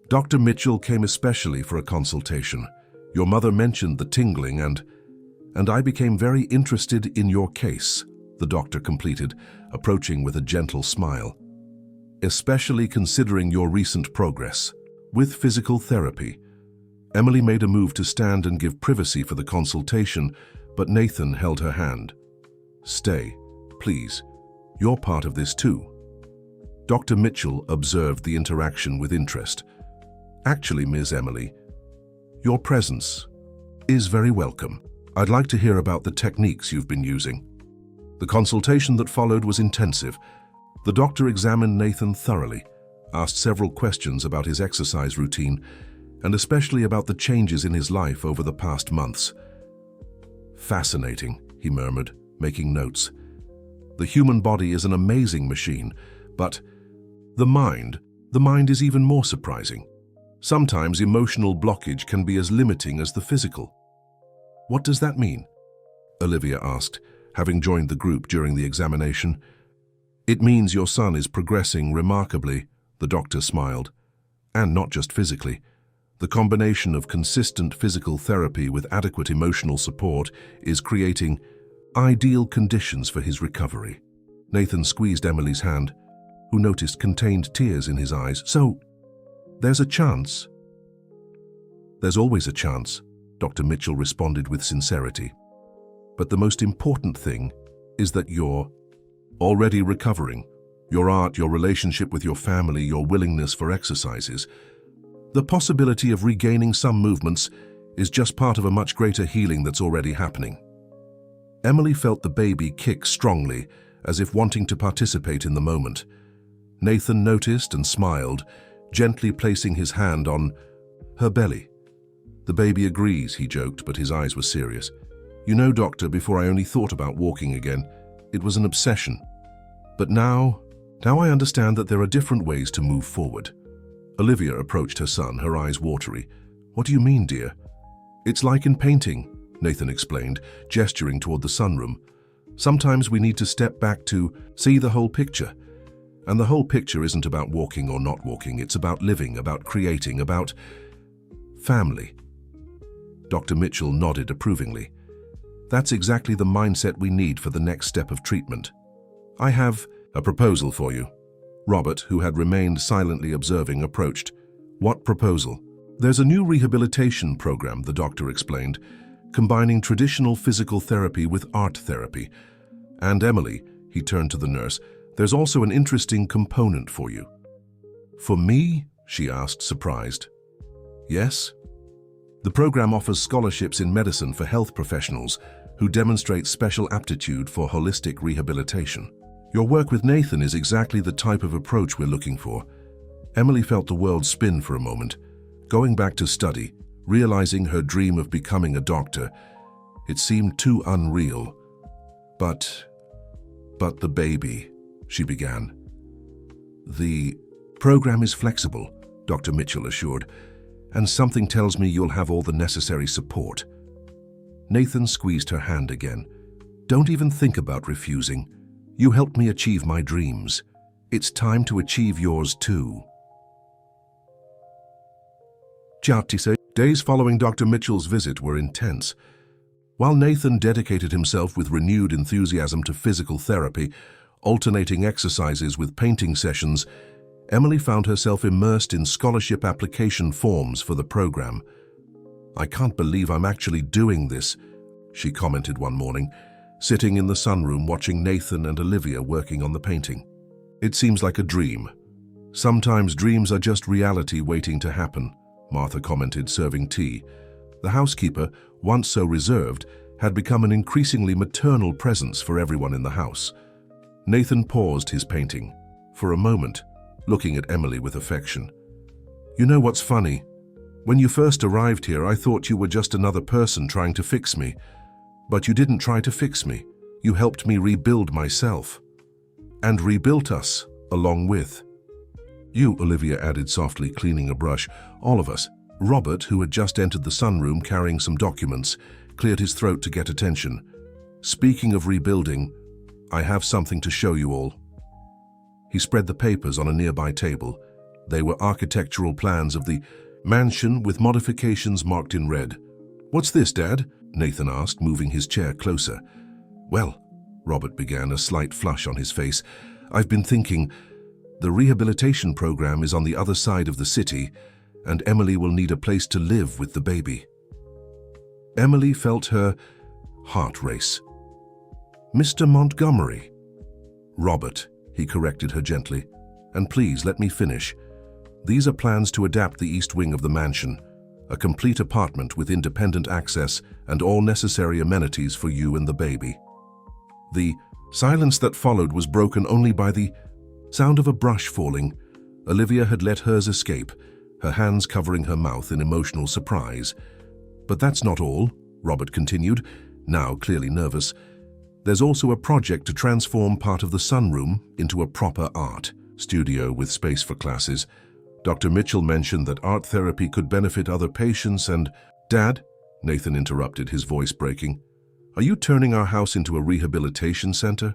S1: "Dr. Mitchell came especially for a consultation. Your mother mentioned the tingling and I became very interested in your case," the doctor completed, approaching with a gentle smile. "Especially considering your recent progress with physical therapy." Emily made a move to stand and give privacy for the consultation, but Nathan held her hand. "Stay, please. You're part of this too." Dr. Mitchell observed the interaction with interest. "Actually, Ms. Emily, your presence is very welcome. I'd like to hear about the techniques you've been using." The consultation that followed was intensive. The doctor examined Nathan thoroughly, asked several questions about his exercise routine, and especially about the changes in his life over the past months. "Fascinating," he murmured, making notes. "The human body is an amazing machine, but the mind is even more surprising. Sometimes emotional blockage can be as limiting as the physical." "What does that mean?" Olivia asked, having joined the group during the examination. "It means your son is progressing remarkably," the doctor smiled. "And not just physically. The combination of consistent physical therapy with adequate emotional support is creating ideal conditions for his recovery." Nathan squeezed Emily's hand, who noticed contained tears in his eyes. "So, there's a chance?" "There's always a chance," Dr. Mitchell responded with sincerity. "But the most important thing is that you're already recovering. Your art, your relationship with your family, your willingness for exercises. The possibility of regaining some movements is just part of a much greater healing that's already happening. Emily felt the baby kick strongly, as if wanting to participate in the moment. Nathan noticed and smiled, gently placing his hand on her belly. The baby agrees, he joked, but his eyes were serious. You know, doctor, before I only thought about walking again. It was an obsession. But now I understand that there are different ways to move forward. Olivia approached her son, her eyes watery. What do you mean, dear? It's like in painting, Nathan explained, gesturing toward the sunroom. Sometimes we need to step back to see the whole picture. And the whole picture isn't about walking or not walking, it's about living, about creating, about family. Dr. Mitchell nodded approvingly. That's exactly the mindset we need for the next step of treatment. I have a proposal for you. Robert, who had remained silently observing, approached. What proposal? There's a new rehabilitation program, the doctor explained, combining traditional physical therapy with art therapy. And Emily, he turned to the nurse, there's also an interesting component for you. For me? She asked, surprised. Yes? The program offers scholarships in medicine for health professionals who demonstrate special aptitude for holistic rehabilitation. Your work with Nathan is exactly the type of approach we're looking for. Emily felt the world spin for a moment. Going back to study, realizing her dream of becoming a doctor, it seemed too unreal. But the baby, she began. The program is flexible, Dr. Mitchell assured, and something tells me you'll have all the necessary support. Nathan squeezed her hand again. Don't even think about refusing. You helped me achieve my dreams. It's time to achieve yours too. Days following Dr. Mitchell's visit were intense. While Nathan dedicated himself with renewed enthusiasm to physical therapy, alternating exercises with painting sessions, Emily found herself immersed in scholarship application forms for the program. I can't believe I'm actually doing this, she commented one morning, sitting in the sunroom watching Nathan and Olivia working on the painting. It seems like a dream. Sometimes dreams are just reality waiting to happen, Martha commented, serving tea. The housekeeper, once so reserved, had become an increasingly maternal presence for everyone in the house. Nathan paused his painting, for a moment, looking at Emily with affection. You know what's funny? When you first arrived here, I thought you were just another person trying to fix me. But you didn't try to fix me. You helped me rebuild myself. And rebuilt us, along with. You, Olivia added softly, cleaning a brush. All of us. Robert, who had just entered the sunroom carrying some documents, cleared his throat to get attention. Speaking of rebuilding, I have something to show you all. He spread the papers on a nearby table. They were architectural plans of the mansion with modifications marked in red. What's this, Dad? Nathan asked, moving his chair closer. Well, Robert began, a slight flush on his face. I've been thinking, the rehabilitation program is on the other side of the city, and Emily will need a place to live with the baby. Emily felt her heart race. Mr. Montgomery. Robert, he corrected her gently. And please let me finish. These are plans to adapt the east wing of the mansion, a complete apartment with independent access and all necessary amenities for you and the baby. The silence that followed was broken only by the sound of a brush falling. Olivia had let hers escape, her hands covering her mouth in emotional surprise. But that's not all, Robert continued, now clearly nervous. There's also a project to transform part of the sunroom into a proper art studio with space for classes. Dr. Mitchell mentioned that art therapy could benefit other patients and... Dad, Nathan interrupted, his voice breaking. Are you turning our house into a rehabilitation center?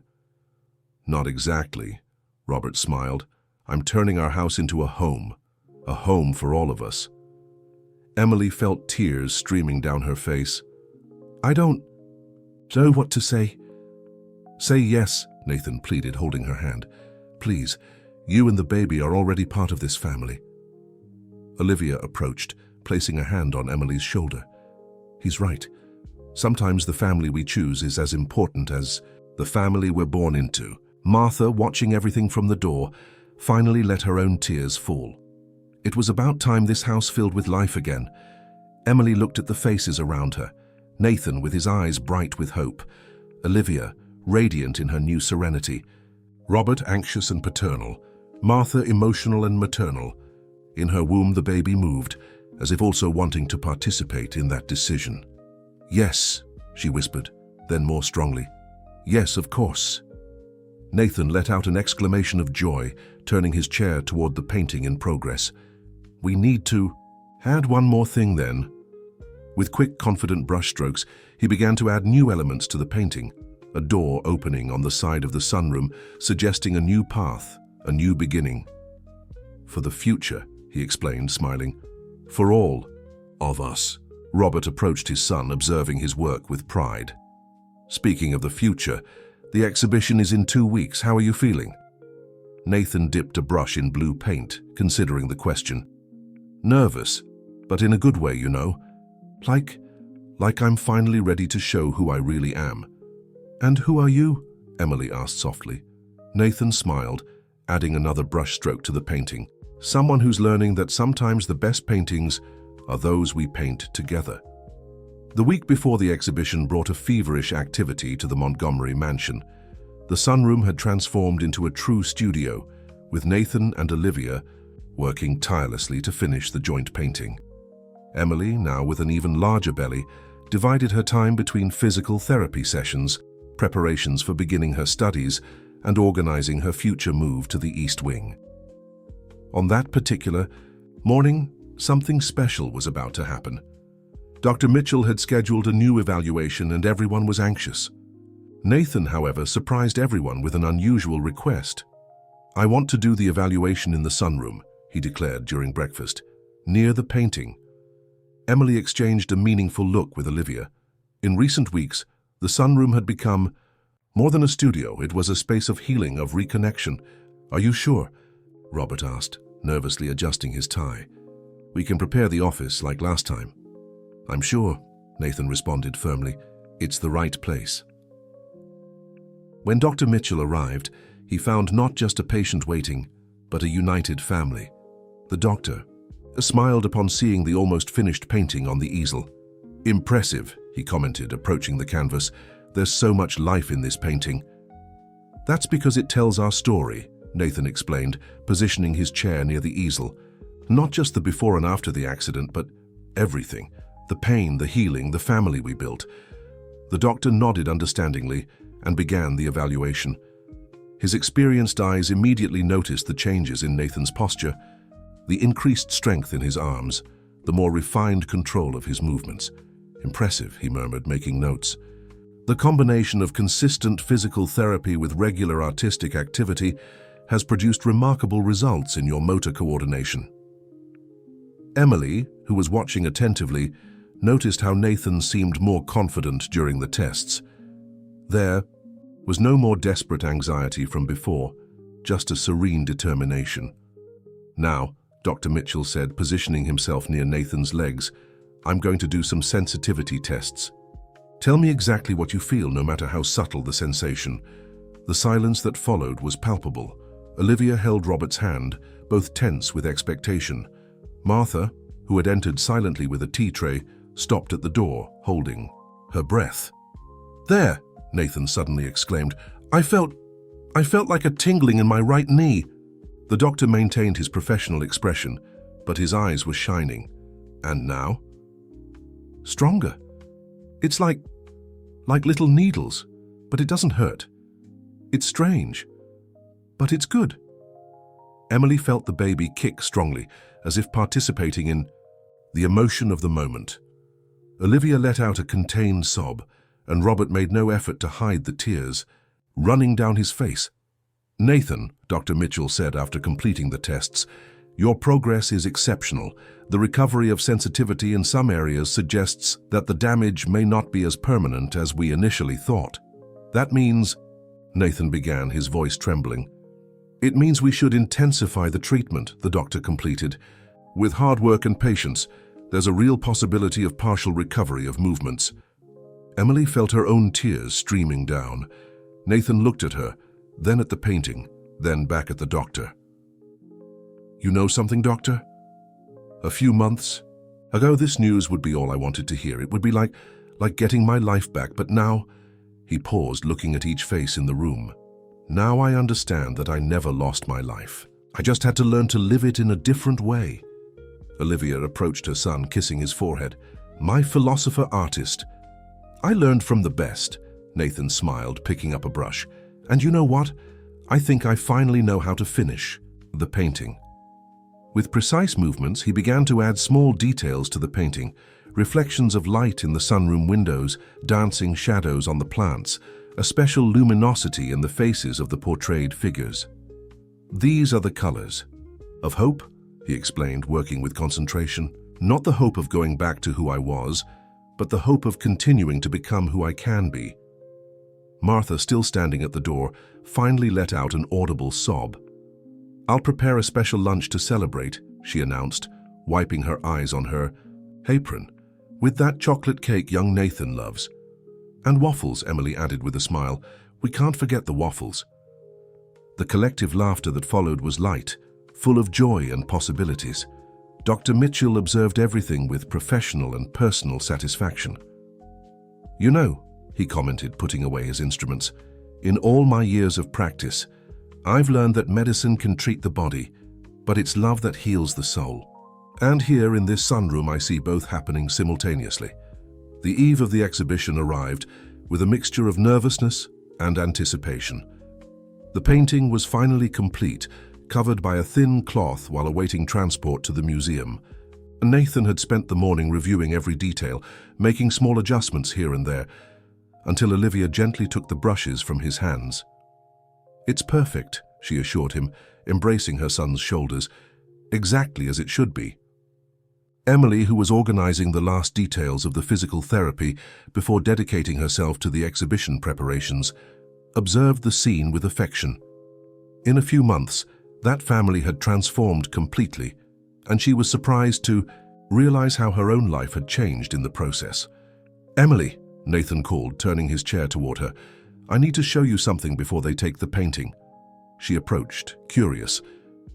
S1: Not exactly, Robert smiled. I'm turning our house into a home for all of us. Emily felt tears streaming down her face. I don't know what to say. Say yes, Nathan pleaded, holding her hand. Please, you and the baby are already part of this family. Olivia approached, placing a hand on Emily's shoulder. He's right. Sometimes the family we choose is as important as the family we're born into. Martha, watching everything from the door, finally let her own tears fall. It was about time this house filled with life again. Emily looked at the faces around her. Nathan with his eyes bright with hope. Olivia, radiant in her new serenity. Robert, anxious and paternal. Martha, emotional and maternal. In her womb the baby moved, as if also wanting to participate in that decision. "Yes," she whispered, then more strongly. "Yes, of course." Nathan let out an exclamation of joy, turning his chair toward the painting in progress. "We need to add one more thing then." With quick, confident brushstrokes, he began to add new elements to the painting. A door opening on the side of the sunroom, suggesting a new path, a new beginning. "For the future," he explained, smiling. "For all of us." Robert approached his son, observing his work with pride. "Speaking of the future, the exhibition is in 2 weeks. How are you feeling?" Nathan dipped a brush in blue paint, considering the question. "Nervous, but in a good way, you know. Like I'm finally ready to show who I really am." "And who are you?" Emily asked softly. Nathan smiled, adding another brushstroke to the painting. "Someone who's learning that sometimes the best paintings are those we paint together." The week before the exhibition brought a feverish activity to the Montgomery mansion. The sunroom had transformed into a true studio, with Nathan and Olivia working tirelessly to finish the joint painting. Emily, now with an even larger belly, divided her time between physical therapy sessions, preparations for beginning her studies, and organizing her future move to the East Wing. On that particular morning, something special was about to happen. Dr. Mitchell had scheduled a new evaluation and everyone was anxious. Nathan, however, surprised everyone with an unusual request. "I want to do the evaluation in the sunroom," he declared during breakfast, "near the painting." Emily exchanged a meaningful look with Olivia. In recent weeks, the sunroom had become more than a studio. It was a space of healing, of reconnection. "Are you sure?" Robert asked, nervously adjusting his tie. "We can prepare the office like last time." "I'm sure," Nathan responded firmly. "It's the right place." When Dr. Mitchell arrived, he found not just a patient waiting, but a united family. The doctor smiled upon seeing the almost finished painting on the easel. "Impressive," he commented, approaching the canvas. "There's so much life in this painting." "That's because it tells our story," Nathan explained, positioning his chair near the easel. "Not just the before and after the accident, but everything. The pain, the healing, the family we built." The doctor nodded understandingly and began the evaluation. His experienced eyes immediately noticed the changes in Nathan's posture, the increased strength in his arms, the more refined control of his movements. "Impressive," he murmured, making notes. "The combination of consistent physical therapy with regular artistic activity has produced remarkable results in your motor coordination." Emily, who was watching attentively, noticed how Nathan seemed more confident during the tests. There was no more desperate anxiety from before, just a serene determination. "Now," Dr. Mitchell said, positioning himself near Nathan's legs, "I'm going to do some sensitivity tests. Tell me exactly what you feel, no matter how subtle the sensation." The silence that followed was palpable. Olivia held Robert's hand, both tense with expectation. Martha, who had entered silently with a tea tray, stopped at the door, holding her breath. "There!" Nathan suddenly exclaimed. I felt like a tingling in my right knee." The doctor maintained his professional expression, but his eyes were shining. "And now?" "Stronger. It's like little needles, but it doesn't hurt. It's strange, but it's good." Emily felt the baby kick strongly, as if participating in the emotion of the moment. Olivia let out a contained sob, and Robert made no effort to hide the tears running down his face. "Nathan," Dr. Mitchell said after completing the tests, "your progress is exceptional. The recovery of sensitivity in some areas suggests that the damage may not be as permanent as we initially thought. That means," Nathan began, his voice trembling. "It means we should intensify the treatment," the doctor completed. "With hard work and patience, there's a real possibility of partial recovery of movements." Emily felt her own tears streaming down. Nathan looked at her, then at the painting, then back at the doctor. "You know something, doctor? A few months ago, this news would be all I wanted to hear. It would be like getting my life back, but now—" He paused, looking at each face in the room. "Now I understand that I never lost my life. I just had to learn to live it in a different way." Olivia approached her son, kissing his forehead. "My philosopher artist. I learned from the best," Nathan smiled, picking up a brush. "And you know what? I think I finally know how to finish the painting." With precise movements, he began to add small details to the painting, reflections of light in the sunroom windows, dancing shadows on the plants, a special luminosity in the faces of the portrayed figures. "These are the colors of hope," he explained, working with concentration. "Not the hope of going back to who I was, but the hope of continuing to become who I can be." Martha, still standing at the door, finally let out an audible sob. "I'll prepare a special lunch to celebrate," she announced, wiping her eyes on her apron, "with that chocolate cake young Nathan loves. And waffles," Emily added with a smile. "We can't forget the waffles." The collective laughter that followed was light, full of joy and possibilities. Dr. Mitchell observed everything with professional and personal satisfaction. "You know," he commented, putting away his instruments, "in all my years of practice, I've learned that medicine can treat the body, but it's love that heals the soul. And here in this sunroom I see both happening simultaneously." The eve of the exhibition arrived with a mixture of nervousness and anticipation. The painting was finally complete, covered by a thin cloth while awaiting transport to the museum. Nathan had spent the morning reviewing every detail, making small adjustments here and there, until Olivia gently took the brushes from his hands. "It's perfect," she assured him, embracing her son's shoulders, "exactly as it should be." Emily, who was organizing the last details of the physical therapy before dedicating herself to the exhibition preparations, observed the scene with affection. In a few months, that family had transformed completely, and she was surprised to realize how her own life had changed in the process. "Emily," Nathan called, turning his chair toward her, "I need to show you something before they take the painting." She approached, curious.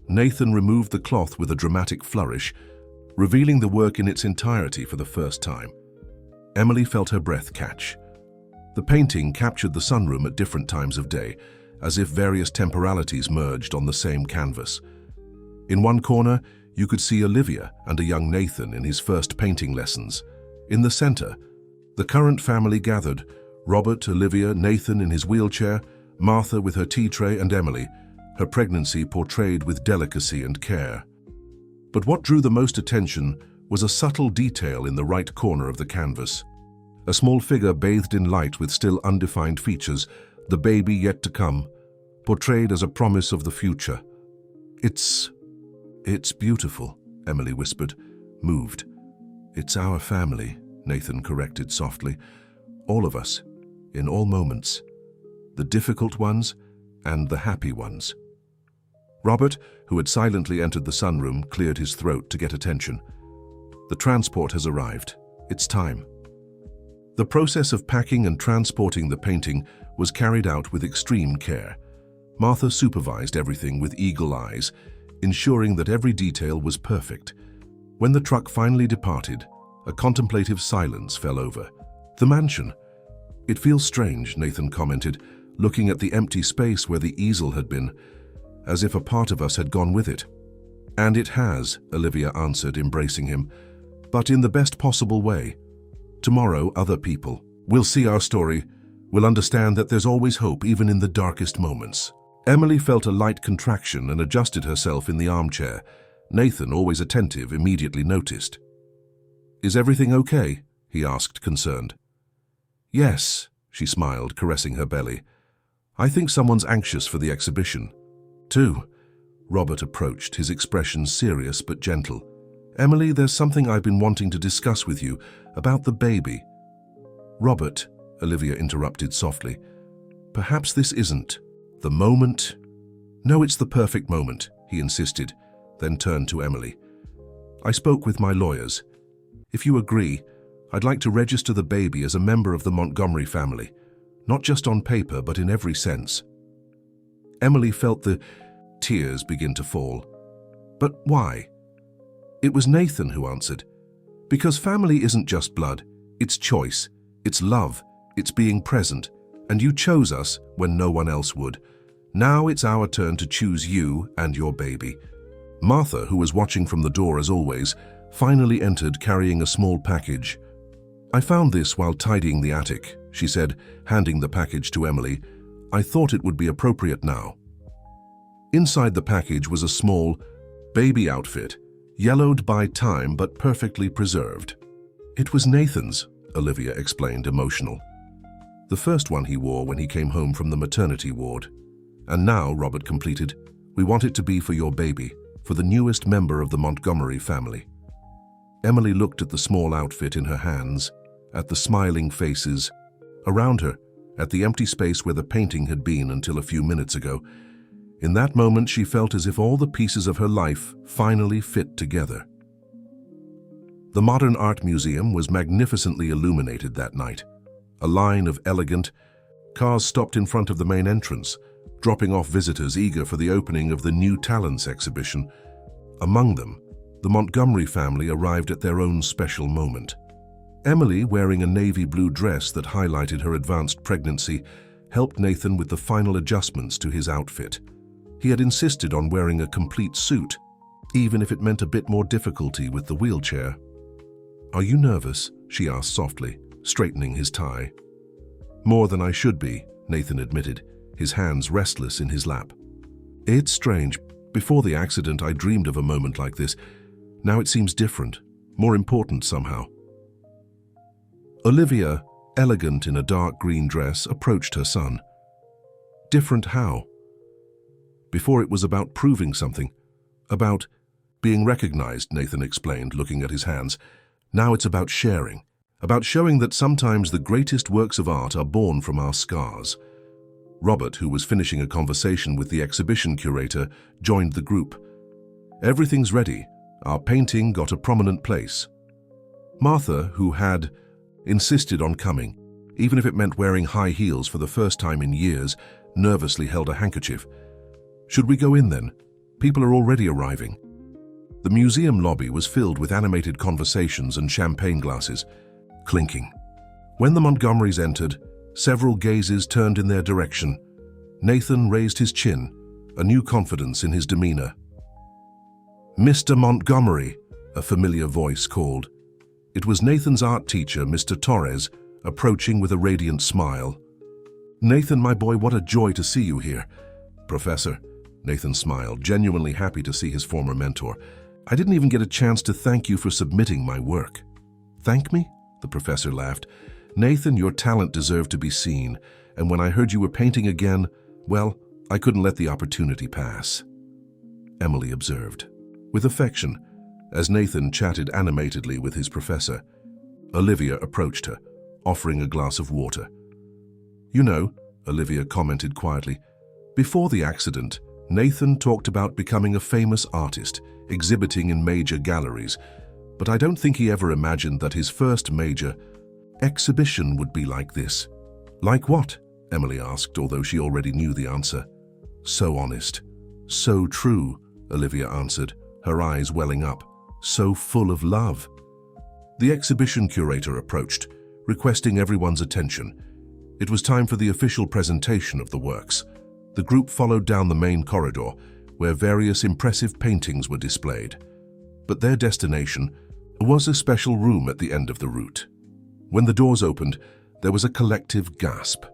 S1: Nathan removed the cloth with a dramatic flourish, revealing the work in its entirety for the first time. Emily felt her breath catch. The painting captured the sunroom at different times of day, as if various temporalities merged on the same canvas. In one corner, you could see Olivia and a young Nathan in his first painting lessons. In the center, the current family gathered: Robert, Olivia, Nathan in his wheelchair, Martha with her tea tray, and Emily, her pregnancy portrayed with delicacy and care. But what drew the most attention was a subtle detail in the right corner of the canvas. A small figure bathed in light with still undefined features, the baby yet to come, portrayed as a promise of the future. It's beautiful," Emily whispered, moved. "It's our family," Nathan corrected softly. "All of us, in all moments. The difficult ones and the happy ones." Robert, who had silently entered the sunroom, cleared his throat to get attention. "The transport has arrived. It's time." The process of packing and transporting the painting was carried out with extreme care. Martha supervised everything with eagle eyes, ensuring that every detail was perfect. When the truck finally departed, a contemplative silence fell over the mansion. "It feels strange," Nathan commented, looking at the empty space where the easel had been, "as if a part of us had gone with it." "And it has," Olivia answered, embracing him, "but in the best possible way. Tomorrow, other people will see our story, will understand that there's always hope even in the darkest moments." Emily felt a light contraction and adjusted herself in the armchair. Nathan, always attentive, immediately noticed. "Is everything okay?" he asked, concerned. "Yes," she smiled, caressing her belly. "I think someone's anxious for the exhibition." "Too." Robert approached, his expression serious but gentle. "Emily, there's something I've been wanting to discuss with you about the baby." "Robert," Olivia interrupted softly, "perhaps this isn't the moment." "No, it's the perfect moment," he insisted, then turned to Emily. "I spoke with my lawyers. If you agree, I'd like to register the baby as a member of the Montgomery family, not just on paper, but in every sense." Emily felt the tears begin to fall. But why? It was Nathan who answered. Because family isn't just blood, it's choice, it's love, it's being present, and you chose us when no one else would. Now it's our turn to choose you and your baby. Martha, who was watching from the door as always, finally entered carrying a small package. I found this while tidying the attic, she said, handing the package to Emily. I thought it would be appropriate now. Inside the package was a small baby outfit, yellowed by time but perfectly preserved. It was Nathan's, Olivia explained, emotional. The first one he wore when he came home from the maternity ward. And now, Robert completed, we want it to be for your baby, for the newest member of the Montgomery family. Emily looked at the small outfit in her hands, at the smiling faces around her, at the empty space where the painting had been until a few minutes ago. In that moment, she felt as if all the pieces of her life finally fit together. The Modern Art Museum was magnificently illuminated that night. A line of elegant cars stopped in front of the main entrance, dropping off visitors eager for the opening of the New Talents exhibition. Among them, the Montgomery family arrived at their own special moment. Emily, wearing a navy blue dress that highlighted her advanced pregnancy, helped Nathan with the final adjustments to his outfit. He had insisted on wearing a complete suit, even if it meant a bit more difficulty with the wheelchair. "Are you nervous?" she asked softly, straightening his tie. "More than I should be," Nathan admitted, his hands restless in his lap. "It's strange. Before the accident, I dreamed of a moment like this. Now it seems different, more important somehow." Olivia, elegant in a dark green dress, approached her son. "Different how?" "Before it was about proving something, about being recognized," Nathan explained, looking at his hands. "Now it's about sharing, about showing that sometimes the greatest works of art are born from our scars." Robert, who was finishing a conversation with the exhibition curator, joined the group. "Everything's ready. Our painting got a prominent place." Martha, who had insisted on coming, even if it meant wearing high heels for the first time in years, nervously held a handkerchief. "Should we go in then? People are already arriving." The museum lobby was filled with animated conversations and champagne glasses, clinking. When the Montgomerys entered, several gazes turned in their direction. Nathan raised his chin, a new confidence in his demeanor. "Mr. Montgomery," a familiar voice called. It was Nathan's art teacher, Mr. Torres, approaching with a radiant smile. "Nathan, my boy, what a joy to see you here." "Professor," Nathan smiled, genuinely happy to see his former mentor. "I didn't even get a chance to thank you for submitting my work." "Thank me?" the professor laughed. "Nathan, your talent deserved to be seen, and when I heard you were painting again, well, I couldn't let the opportunity pass." Emily observed, with affection, as Nathan chatted animatedly with his professor. Olivia approached her, offering a glass of water. "You know," Olivia commented quietly, "before the accident, Nathan talked about becoming a famous artist, exhibiting in major galleries, but I don't think he ever imagined that his first major exhibition would be like this." "Like what?" Emily asked, although she already knew the answer. "So honest, so true," Olivia answered, her eyes welling up. "So full of love." The exhibition curator approached, requesting everyone's attention. It was time for the official presentation of the works. The group followed down the main corridor, where various impressive paintings were displayed. But their destination was a special room at the end of the route. When the doors opened, there was a collective gasp.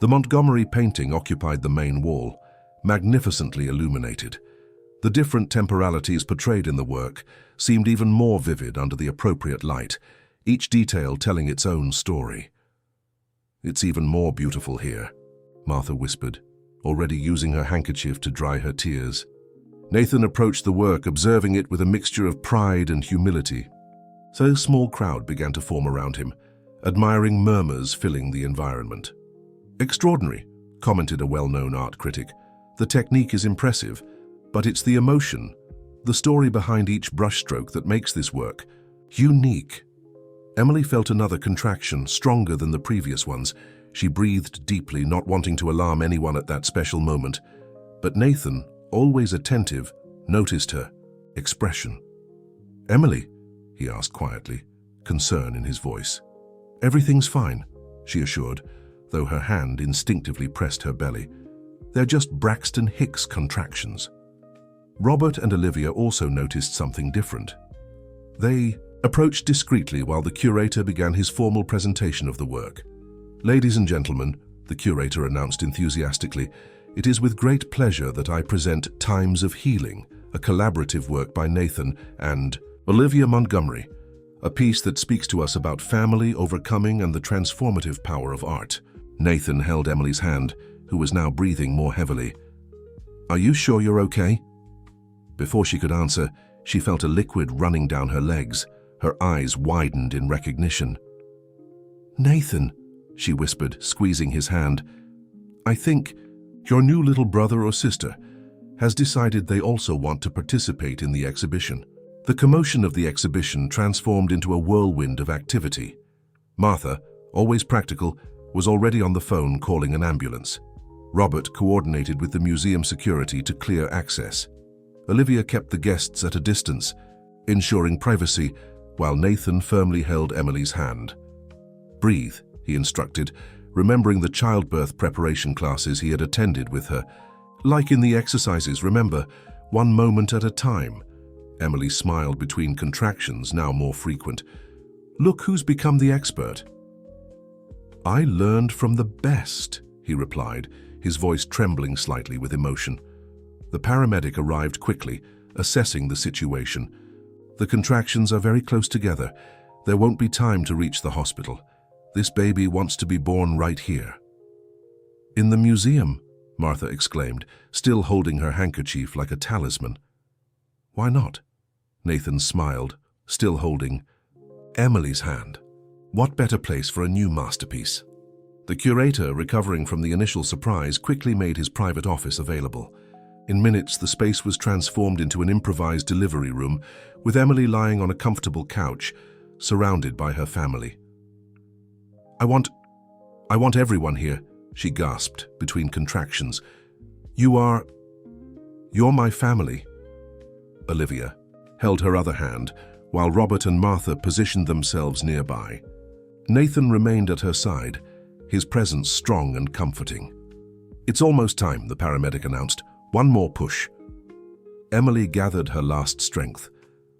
S1: The Montgomery painting occupied the main wall, magnificently illuminated. The different temporalities portrayed in the work seemed even more vivid under the appropriate light, each detail telling its own story. "It's even more beautiful here," Martha whispered, already using her handkerchief to dry her tears. Nathan approached the work, observing it with a mixture of pride and humility. So a small crowd began to form around him, admiring murmurs filling the environment. "Extraordinary," commented a well-known art critic. "The technique is impressive, but it's the emotion, the story behind each brushstroke that makes this work unique." Emily felt another contraction, stronger than the previous ones. She breathed deeply, not wanting to alarm anyone at that special moment. but Nathan, always attentive, noticed her expression. "Emily?" he asked quietly, concern in his voice. "Everything's fine," she assured, though her hand instinctively pressed her belly. "They're just Braxton Hicks contractions." Robert and Olivia also noticed something different. They approached discreetly while the curator began his formal presentation of the work. "Ladies and gentlemen," the curator announced enthusiastically, "it is with great pleasure that I present Times of Healing, a collaborative work by Nathan and Olivia Montgomery, a piece that speaks to us about family, overcoming, and the transformative power of art." Nathan held Emily's hand, who was now breathing more heavily. "Are you sure you're okay?" Before she could answer, she felt a liquid running down her legs. Her eyes widened in recognition. "Nathan," she whispered, squeezing his hand, "I think your new little brother or sister has decided they also want to participate in the exhibition." The commotion of the exhibition transformed into a whirlwind of activity. Martha, always practical, was already on the phone calling an ambulance. Robert coordinated with the museum security to clear access. Olivia kept the guests at a distance, ensuring privacy, while Nathan firmly held Emily's hand. "Breathe," he instructed, remembering the childbirth preparation classes he had attended with her. "Like in the exercises, remember, one moment at a time." Emily smiled between contractions, now more frequent. "Look who's become the expert." "I learned from the best," he replied, his voice trembling slightly with emotion. The paramedic arrived quickly, assessing the situation. "The contractions are very close together. There won't be time to reach the hospital. This baby wants to be born right here." "In the museum?" Martha exclaimed, still holding her handkerchief like a talisman. "Why not?" Nathan smiled, still holding Emily's hand. "What better place for a new masterpiece?" The curator, recovering from the initial surprise, quickly made his private office available. In minutes, the space was transformed into an improvised delivery room, with Emily lying on a comfortable couch, surrounded by her family. I want everyone here," she gasped between contractions. You're my family." Olivia held her other hand, while Robert and Martha positioned themselves nearby. Nathan remained at her side, his presence strong and comforting. "It's almost time," the paramedic announced. "One more push." Emily gathered her last strength.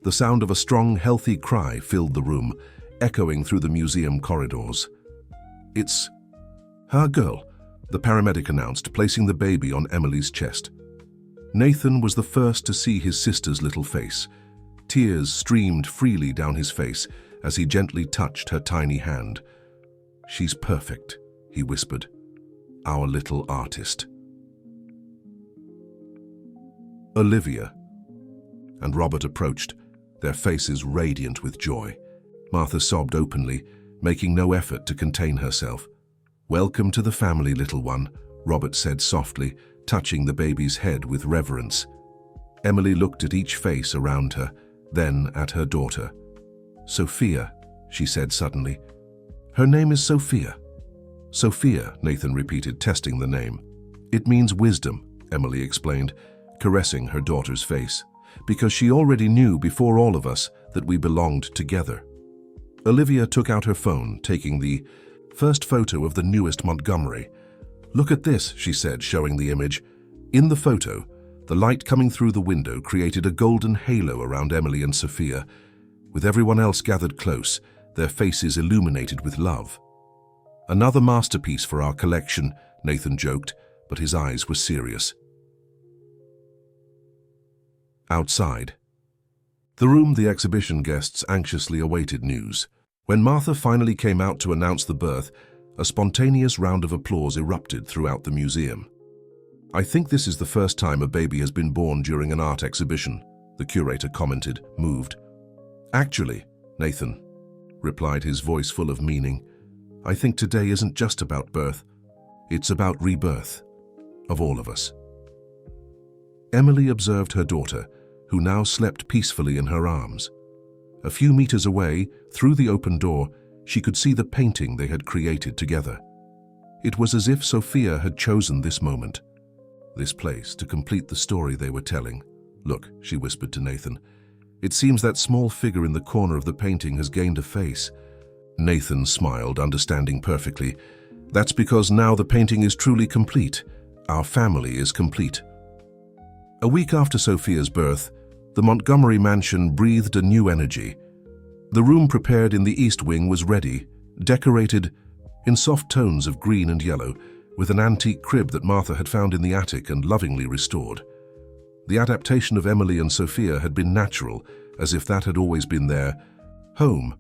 S1: The sound of a strong, healthy cry filled the room, echoing through the museum corridors. "It's her girl," the paramedic announced, placing the baby on Emily's chest. Nathan was the first to see his sister's little face. Tears streamed freely down his face as he gently touched her tiny hand. "She's perfect," he whispered. "Our little artist." Olivia and Robert approached, their faces radiant with joy. Martha sobbed openly, making no effort to contain herself. "Welcome to the family, little one," Robert said softly, touching the baby's head with reverence. Emily looked at each face around her, then at her daughter. "Sophia," she said suddenly. "Her name is Sophia." "Sophia," Nathan repeated, testing the name. "It means wisdom," Emily explained, caressing her daughter's face, "because she already knew before all of us that we belonged together." Olivia took out her phone, taking the first photo of the newest Montgomery. "Look at this," she said, showing the image. In the photo, the light coming through the window created a golden halo around Emily and Sophia. With everyone else gathered close, their faces illuminated with love. "Another masterpiece for our collection," Nathan joked, but his eyes were serious. Outside. The room the exhibition guests anxiously awaited news. When Martha finally came out to announce the birth, a spontaneous round of applause erupted throughout the museum. "I think this is the first time a baby has been born during an art exhibition," the curator commented, moved. "Actually," Nathan replied, his voice full of meaning, "I think today isn't just about birth. It's about rebirth of all of us." Emily observed her daughter, who now slept peacefully in her arms. A few meters away, through the open door, she could see the painting they had created together. It was as if Sophia had chosen this moment. this place, to complete the story they were telling. "Look," she whispered to Nathan. "It seems that small figure in the corner of the painting has gained a face." Nathan smiled, understanding perfectly. "That's because now the painting is truly complete. Our family is complete." A week after Sophia's birth, the Montgomery mansion breathed a new energy. The room prepared in the East Wing was ready, decorated in soft tones of green and yellow, with an antique crib that Martha had found in the attic and lovingly restored. The adaptation of Emily and Sophia had been natural, as if that had always been their home.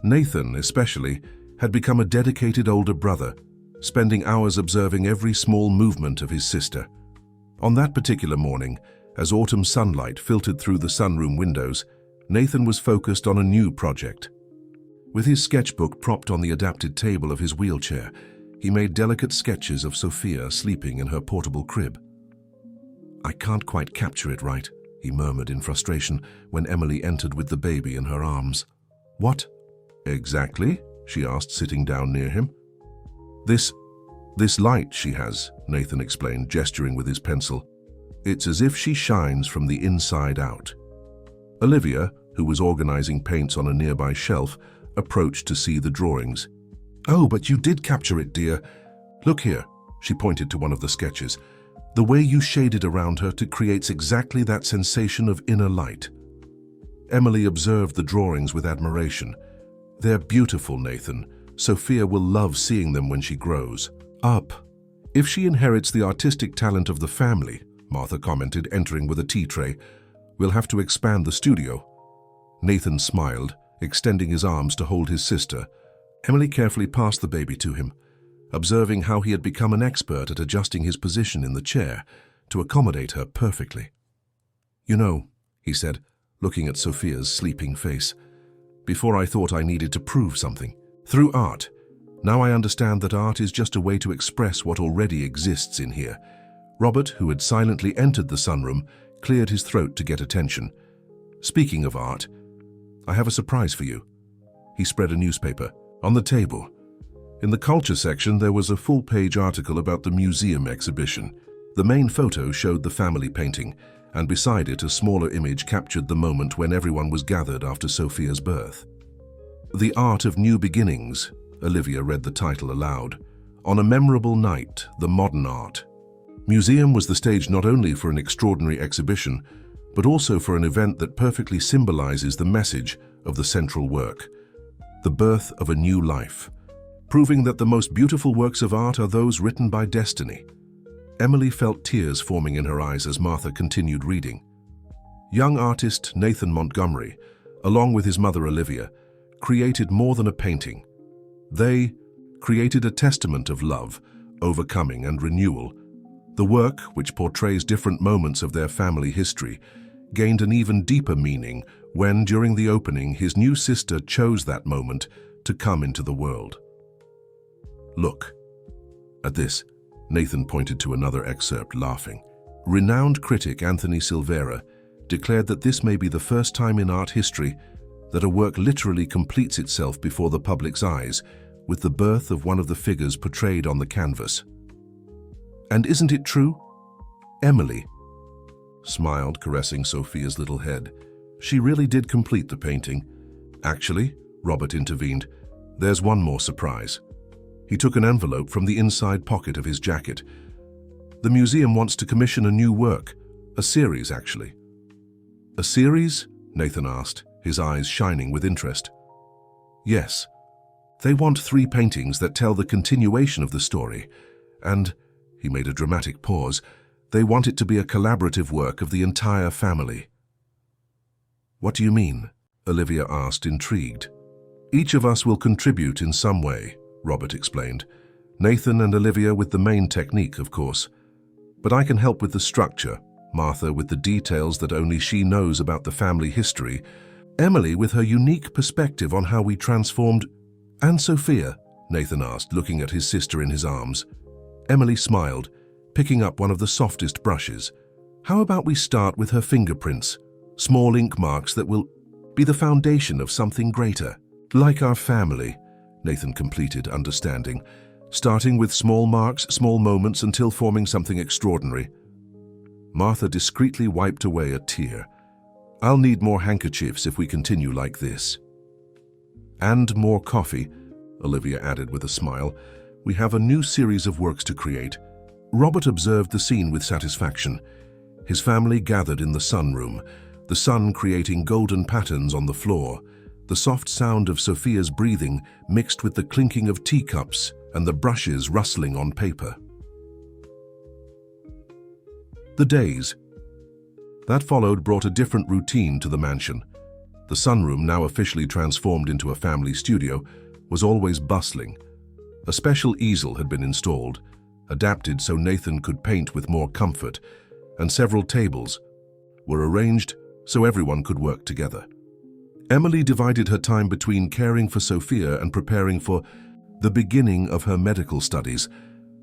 S1: Nathan, especially, had become a dedicated older brother, spending hours observing every small movement of his sister. On that particular morning, as autumn sunlight filtered through the sunroom windows, Nathan was focused on a new project. With his sketchbook propped on the adapted table of his wheelchair, he made delicate sketches of Sophia sleeping in her portable crib. "I can't quite capture it right," he murmured in frustration when Emily entered with the baby in her arms. "What exactly?" she asked, sitting down near him. This light she has," Nathan explained, gesturing with his pencil. "It's as if she shines from the inside out." Olivia, who was organizing paints on a nearby shelf, approached to see the drawings. "Oh, but you did capture it, dear. Look here," she pointed to one of the sketches. "The way you shaded around her creates exactly that sensation of inner light." Emily observed the drawings with admiration. "They're beautiful, Nathan. Sophia will love seeing them when she grows up. If she inherits the artistic talent of the family," Martha commented, entering with a tea tray, "we'll have to expand the studio." Nathan smiled, extending his arms to hold his sister. Emily carefully passed the baby to him, observing how he had become an expert at adjusting his position in the chair to accommodate her perfectly. "You know," he said, looking at Sophia's sleeping face, "before I thought I needed to prove something. Through art. Now I understand that art is just a way to express what already exists in here." Robert, who had silently entered the sunroom, cleared his throat to get attention. "Speaking of art, I have a surprise for you." He spread a newspaper. On the table, in the culture section, there was a full-page article about the museum exhibition. The main photo showed the family painting, and beside it a smaller image captured the moment when everyone was gathered after Sophia's birth. "The Art of New Beginnings," Olivia read the title aloud. "On a memorable night, the modern art." Museum was the stage not only for an extraordinary exhibition, but also for an event that perfectly symbolizes the message of the central work, the birth of a new life, proving that the most beautiful works of art are those written by destiny. Emily felt tears forming in her eyes as Martha continued reading. Young artist Nathan Montgomery, along with his mother Olivia, created more than a painting. They created a testament of love, overcoming, and renewal. The work, which portrays different moments of their family history, gained an even deeper meaning when, during the opening, his new sister chose that moment to come into the world. "Look." At this, Nathan pointed to another excerpt, laughing. Renowned critic Anthony Silvera declared that this may be the first time in art history that a work literally completes itself before the public's eyes with the birth of one of the figures portrayed on the canvas. "And isn't it true?" Emily smiled, caressing Sophia's little head. "She really did complete the painting." "Actually," Robert intervened, "there's one more surprise." He took an envelope from the inside pocket of his jacket. "The museum wants to commission a new work, a series actually." "A series?" Nathan asked, his eyes shining with interest. "Yes. They want 3 paintings that tell the continuation of the story, and," he made a dramatic pause, "they want it to be a collaborative work of the entire family." "What do you mean?" Olivia asked, intrigued. "Each of us will contribute in some way," Robert explained. "Nathan and Olivia with the main technique, of course. But I can help with the structure, Martha with the details that only she knows about the family history, Emily with her unique perspective on how we transformed—" "And Sophia?" Nathan asked, looking at his sister in his arms. Emily smiled, picking up one of the softest brushes. "How about we start with her fingerprints, small ink marks that will be the foundation of something greater, like our family," Nathan completed, understanding, "starting with small marks, small moments until forming something extraordinary." Martha discreetly wiped away a tear. "I'll need more handkerchiefs if we continue like this." "And more coffee," Olivia added with a smile. "We have a new series of works to create." Robert observed the scene with satisfaction. His family gathered in the sunroom, the sun creating golden patterns on the floor, the soft sound of Sophia's breathing mixed with the clinking of teacups and the brushes rustling on paper. The days that followed brought a different routine to the mansion. The sunroom, now officially transformed into a family studio, was always bustling. A special easel had been installed, adapted so Nathan could paint with more comfort, and several tables were arranged so everyone could work together. Emily divided her time between caring for Sophia and preparing for the beginning of her medical studies.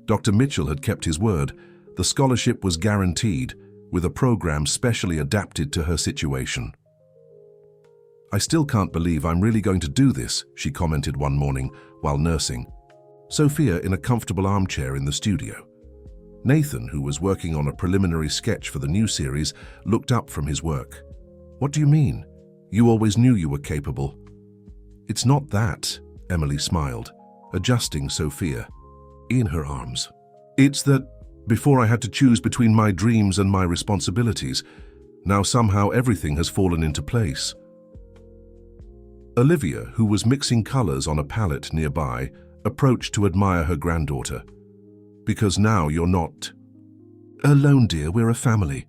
S1: Dr. Mitchell had kept his word. The scholarship was guaranteed, with a program specially adapted to her situation. "I still can't believe I'm really going to do this," she commented one morning while nursing Sophia in a comfortable armchair in the studio. Nathan, who was working on a preliminary sketch for the new series, looked up from his work. "What do you mean? You always knew you were capable." "It's not that," Emily smiled, adjusting Sophia in her arms. "It's that before I had to choose between my dreams and my responsibilities. Now somehow everything has fallen into place." Olivia, who was mixing colors on a palette nearby, approached to admire her granddaughter. "Because now you're not alone, dear, we're a family."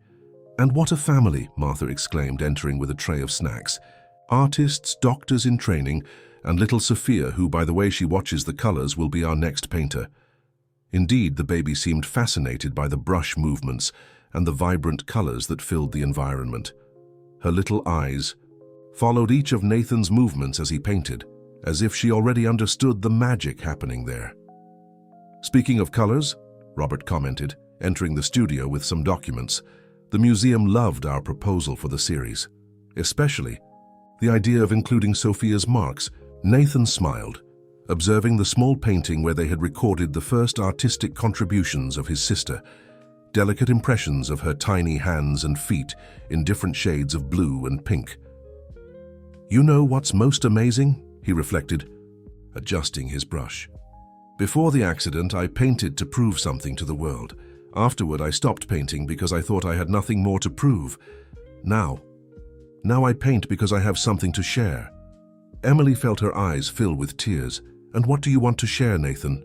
S1: "And what a family," Martha exclaimed, entering with a tray of snacks. "Artists, doctors in training, and little Sophia, who, by the way she watches the colors, will be our next painter." Indeed, the baby seemed fascinated by the brush movements and the vibrant colors that filled the environment. Her little eyes followed each of Nathan's movements as he painted, as if she already understood the magic happening there. "Speaking of colors," Robert commented, entering the studio with some documents, "the museum loved our proposal for the series, especially the idea of including Sophia's marks." Nathan smiled, observing the small painting where they had recorded the first artistic contributions of his sister, delicate impressions of her tiny hands and feet in different shades of blue and pink. "You know what's most amazing?" he reflected, adjusting his brush. "Before the accident, I painted to prove something to the world. Afterward, I stopped painting because I thought I had nothing more to prove. Now I paint because I have something to share." Emily felt her eyes fill with tears. "And what do you want to share, Nathan?"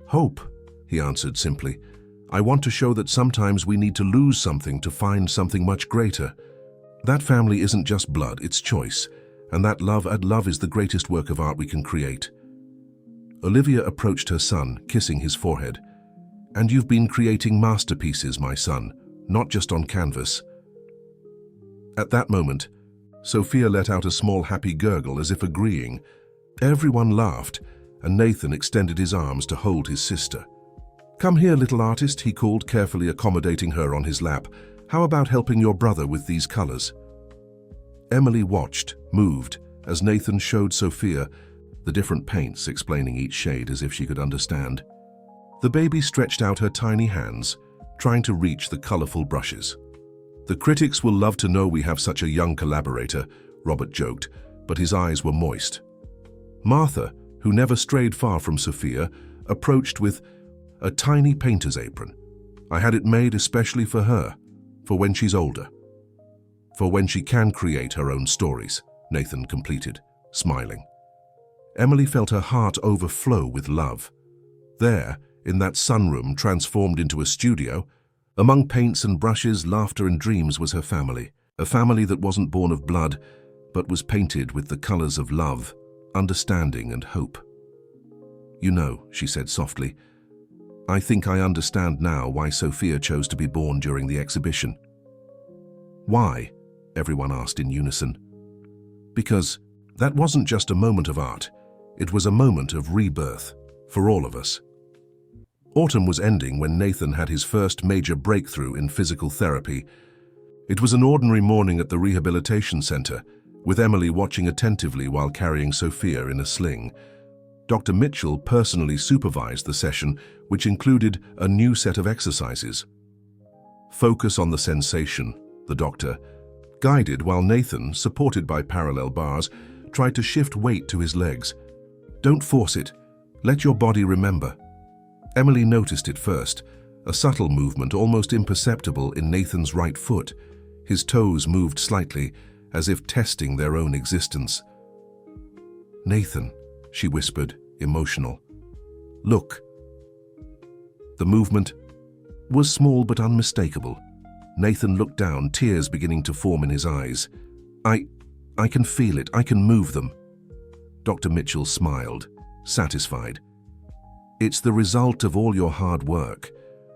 S1: "Hope," he answered simply. "I want to show that sometimes we need to lose something to find something much greater. That family isn't just blood, it's choice. And that love is the greatest work of art we can create." Olivia approached her son, kissing his forehead. "And you've been creating masterpieces, my son, not just on canvas." At that moment, Sophia let out a small happy gurgle as if agreeing. Everyone laughed, and Nathan extended his arms to hold his sister. "Come here, little artist," he called, carefully accommodating her on his lap. "How about helping your brother with these colors?" Emily watched, moved, as Nathan showed Sophia the different paints, explaining each shade as if she could understand. The baby stretched out her tiny hands, trying to reach the colorful brushes. "The critics will love to know we have such a young collaborator," Robert joked, but his eyes were moist. Martha, who never strayed far from Sophia, approached with a tiny painter's apron. "I had it made especially for her, for when she's older. For when she can create her own stories," Nathan completed, smiling. Emily felt her heart overflow with love. There, in that sunroom transformed into a studio, among paints and brushes, laughter and dreams, was her family. A family that wasn't born of blood, but was painted with the colors of love, understanding and hope. "You know," she said softly, "I think I understand now why Sophia chose to be born during the exhibition." "Why?" everyone asked in unison. "Because that wasn't just a moment of art. It was a moment of rebirth for all of us." Autumn was ending when Nathan had his first major breakthrough in physical therapy. It was an ordinary morning at the rehabilitation center, with Emily watching attentively while carrying Sophia in a sling. Dr. Mitchell personally supervised the session, which included a new set of exercises. Focus on the sensation, the doctor guided while Nathan, supported by parallel bars, tried to shift weight to his legs. Don't force it. Let your body remember. Emily noticed it first, a subtle movement almost imperceptible in Nathan's right foot. His toes moved slightly, as if testing their own existence. "Nathan," she whispered, emotional. "Look." The movement was small but unmistakable. Nathan looked down, tears beginning to form in his eyes. I can feel it. I can move them." Dr. Mitchell smiled, satisfied. "It's the result of all your hard work.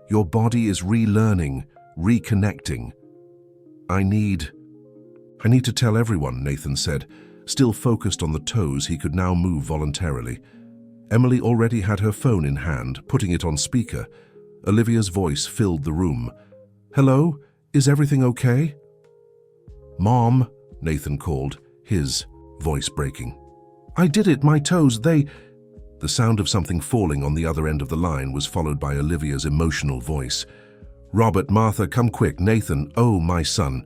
S1: Your body is relearning, reconnecting." I need to tell everyone," Nathan said, still focused on the toes he could now move voluntarily. Emily already had her phone in hand, putting it on speaker. Olivia's voice filled the room. "Hello? Is everything okay?" "Mom," Nathan called, his voice breaking. "I did it, my toes, they—" The sound of something falling on the other end of the line was followed by Olivia's emotional voice. "Robert, Martha, come quick, Nathan, oh, my son."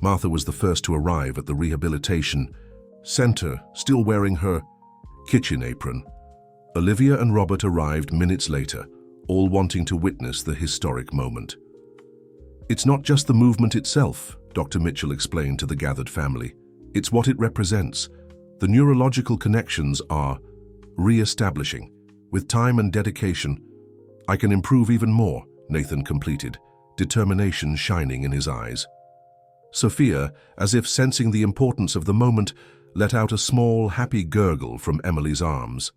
S1: Martha was the first to arrive at the rehabilitation center, still wearing her kitchen apron. Olivia and Robert arrived minutes later, all wanting to witness the historic moment. "It's not just the movement itself," Dr. Mitchell explained to the gathered family. "It's what it represents. The neurological connections are re-establishing. With time and dedication, I can improve even more," Nathan completed, determination shining in his eyes. Sophia, as if sensing the importance of the moment, let out a small, happy gurgle from Emily's arms.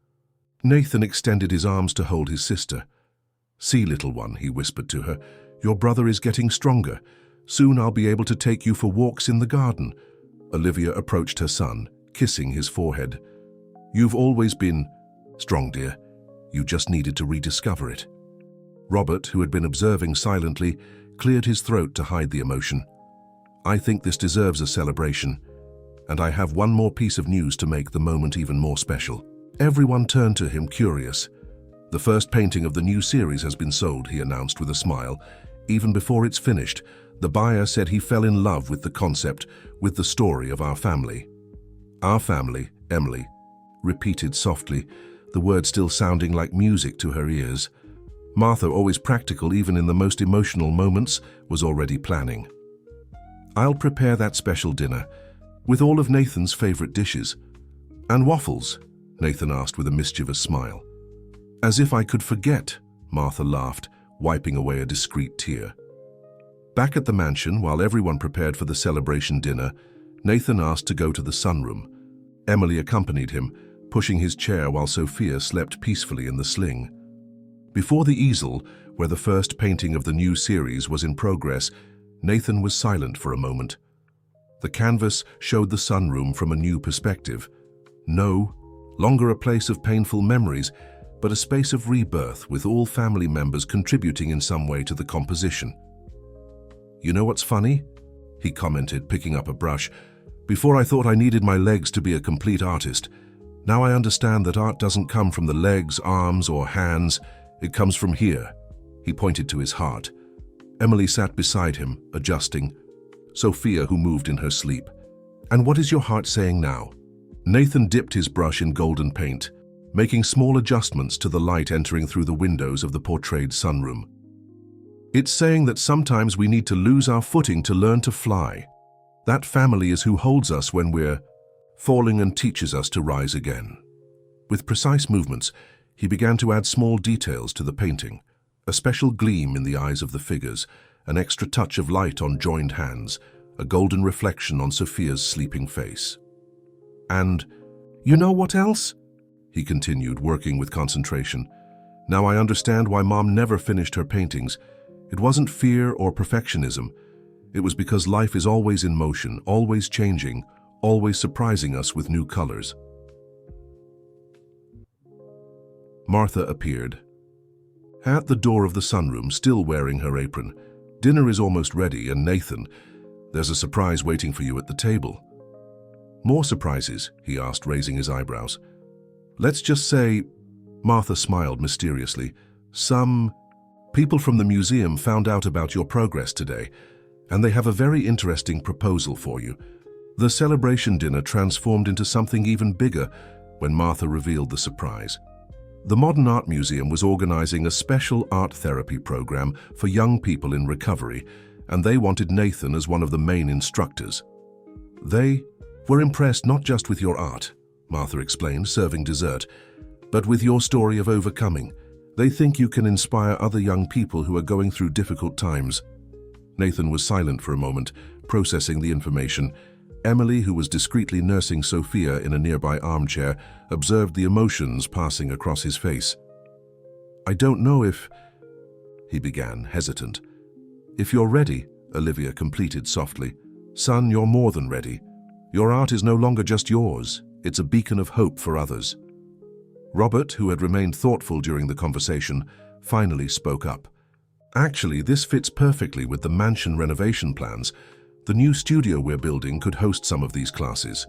S1: Nathan extended his arms to hold his sister. "See, little one," he whispered to her, "your brother is getting stronger. Soon I'll be able to take you for walks in the garden." Olivia approached her son, kissing his forehead. "You've always been strong, dear. You just needed to rediscover it." Robert, who had been observing silently, cleared his throat to hide the emotion. "I think this deserves a celebration, and I have one more piece of news to make the moment even more special." Everyone turned to him, curious. "The first painting of the new series has been sold," he announced with a smile. "Even before it's finished, the buyer said he fell in love with the concept, with the story of our family." "Our family," Emily repeated softly, the word still sounding like music to her ears. Martha, always practical even in the most emotional moments, was already planning. "I'll prepare that special dinner, with all of Nathan's favorite dishes." "And waffles?" Nathan asked with a mischievous smile. "As if I could forget," Martha laughed, wiping away a discreet tear. Back at the mansion, while everyone prepared for the celebration dinner, Nathan asked to go to the sunroom. Emily accompanied him, pushing his chair while Sophia slept peacefully in the sling. Before the easel, where the first painting of the new series was in progress, Nathan was silent for a moment. The canvas showed the sunroom from a new perspective. No longer a place of painful memories, but a space of rebirth with all family members contributing in some way to the composition. "You know what's funny?" he commented, picking up a brush. "Before I thought I needed my legs to be a complete artist. Now I understand that art doesn't come from the legs, arms, or hands. It comes from here." He pointed to his heart. Emily sat beside him, adjusting. Sophia, who moved in her sleep. "And what is your heart saying now?" Nathan dipped his brush in golden paint, making small adjustments to the light entering through the windows of the portrayed sunroom. "It's saying that sometimes we need to lose our footing to learn to fly. That family is who holds us when we're falling and teaches us to rise again." With precise movements, he began to add small details to the painting, a special gleam in the eyes of the figures, an extra touch of light on joined hands, a golden reflection on Sophia's sleeping face. "And you know what else?" he continued, working with concentration. "Now I understand why Mom never finished her paintings. It wasn't fear or perfectionism. It was because life is always in motion, always changing, always surprising us with new colors." Martha appeared at the door of the sunroom, still wearing her apron. "Dinner is almost ready, and Nathan, there's a surprise waiting for you at the table." "More surprises?" he asked, raising his eyebrows. "Let's just say," Martha smiled mysteriously, "some People from the museum found out about your progress today, and they have a very interesting proposal for you. The celebration dinner transformed into something even bigger when Martha revealed the surprise. The Modern Art Museum was organizing a special art therapy program for young people in recovery, and they wanted Nathan as one of the main instructors. They were impressed not just with your art, Martha explained, serving dessert, but with your story of overcoming. They think you can inspire other young people who are going through difficult times. Nathan was silent for a moment, processing the information. Emily, who was discreetly nursing Sophia in a nearby armchair, observed the emotions passing across his face. "I don't know if," he began, hesitant. "If you're ready," Olivia completed softly. "Son, you're more than ready. Your art is no longer just yours. It's a beacon of hope for others." Robert, who had remained thoughtful during the conversation, finally spoke up. "Actually, this fits perfectly with the mansion renovation plans. The new studio we're building could host some of these classes.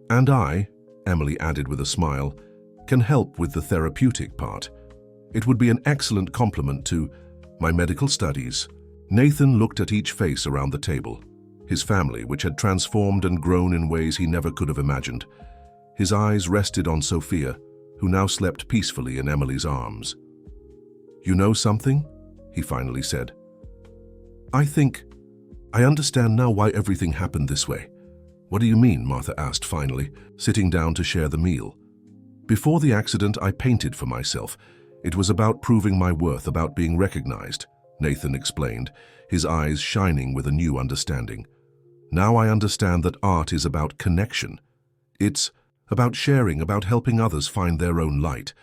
S1: And I," Emily added with a smile, "can help with the therapeutic part. It would be an excellent complement to my medical studies." Nathan looked at each face around the table, his family, which had transformed and grown in ways he never could have imagined. His eyes rested on Sophia, who now slept peacefully in Emily's arms. "You know something?" he finally said. I understand now why everything happened this way." "What do you mean?" Martha asked finally, sitting down to share the meal. "Before the accident, I painted for myself. It was about proving my worth, about being recognized," Nathan explained, his eyes shining with a new understanding. "Now I understand that art is about connection. It's about sharing, about helping others find their own light."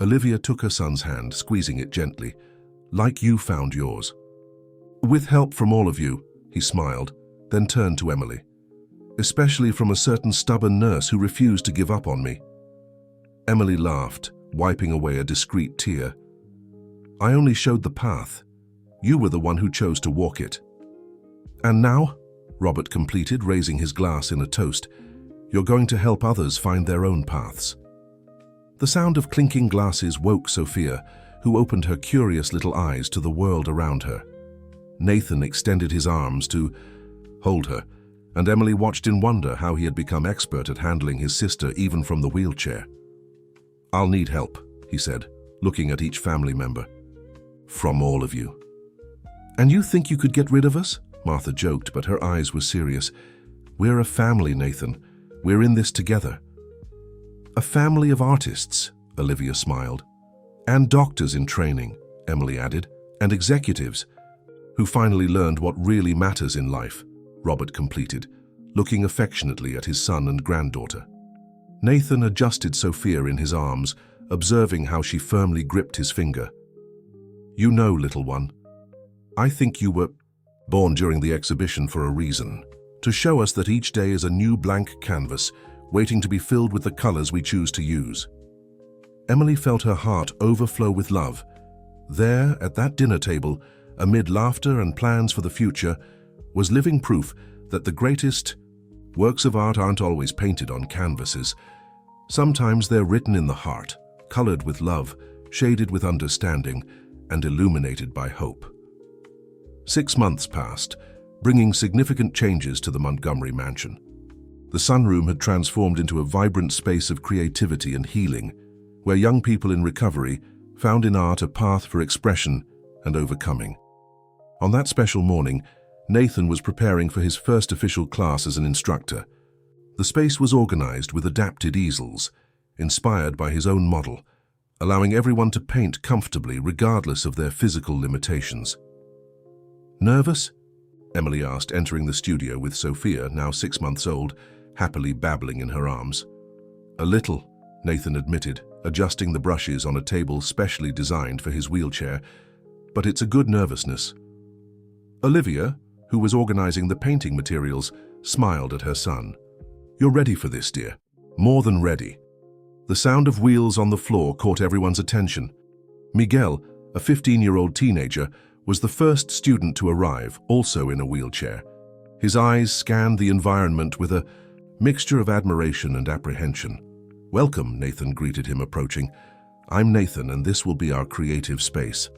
S1: Olivia took her son's hand, squeezing it gently. "Like you found yours." "With help from all of you," he smiled, then turned to Emily. "Especially from a certain stubborn nurse who refused to give up on me." Emily laughed, wiping away a discreet tear. "I only showed the path. You were the one who chose to walk it." "And now," Robert completed, raising his glass in a toast, "you're going to help others find their own paths." The sound of clinking glasses woke Sophia, who opened her curious little eyes to the world around her. Nathan extended his arms to hold her, and Emily watched in wonder how he had become expert at handling his sister even from the wheelchair. "I'll need help," he said, looking at each family member. "From all of you." "And you think you could get rid of us?" Martha joked, but her eyes were serious. "We're a family, Nathan. We're in this together." "A family of artists," Olivia smiled. "And doctors in training," Emily added, "and executives who finally learned what really matters in life," Robert completed, looking affectionately at his son and granddaughter. Nathan adjusted Sophia in his arms, observing how she firmly gripped his finger. "You know, little one, I think you were born during the exhibition for a reason, to show us that each day is a new blank canvas, waiting to be filled with the colors we choose to use." Emily felt her heart overflow with love. There, at that dinner table, amid laughter and plans for the future, was living proof that the greatest works of art aren't always painted on canvases. Sometimes they're written in the heart, colored with love, shaded with understanding, and illuminated by hope. 6 months passed, bringing significant changes to the Montgomery mansion. The sunroom had transformed into a vibrant space of creativity and healing, where young people in recovery found in art a path for expression and overcoming. On that special morning, Nathan was preparing for his first official class as an instructor. The space was organized with adapted easels, inspired by his own model, allowing everyone to paint comfortably regardless of their physical limitations. "Nervous?" Emily asked, entering the studio with Sophia, now 6 months old, happily babbling in her arms. "A little," Nathan admitted, adjusting the brushes on a table specially designed for his wheelchair, "but it's a good nervousness." Olivia, who was organizing the painting materials, smiled at her son. "You're ready for this, dear. More than ready." The sound of wheels on the floor caught everyone's attention. Miguel, a 15-year-old teenager, was the first student to arrive, also in a wheelchair. His eyes scanned the environment with a mixture of admiration and apprehension. "Welcome," Nathan greeted him, approaching. "I'm Nathan, and this will be our creative space."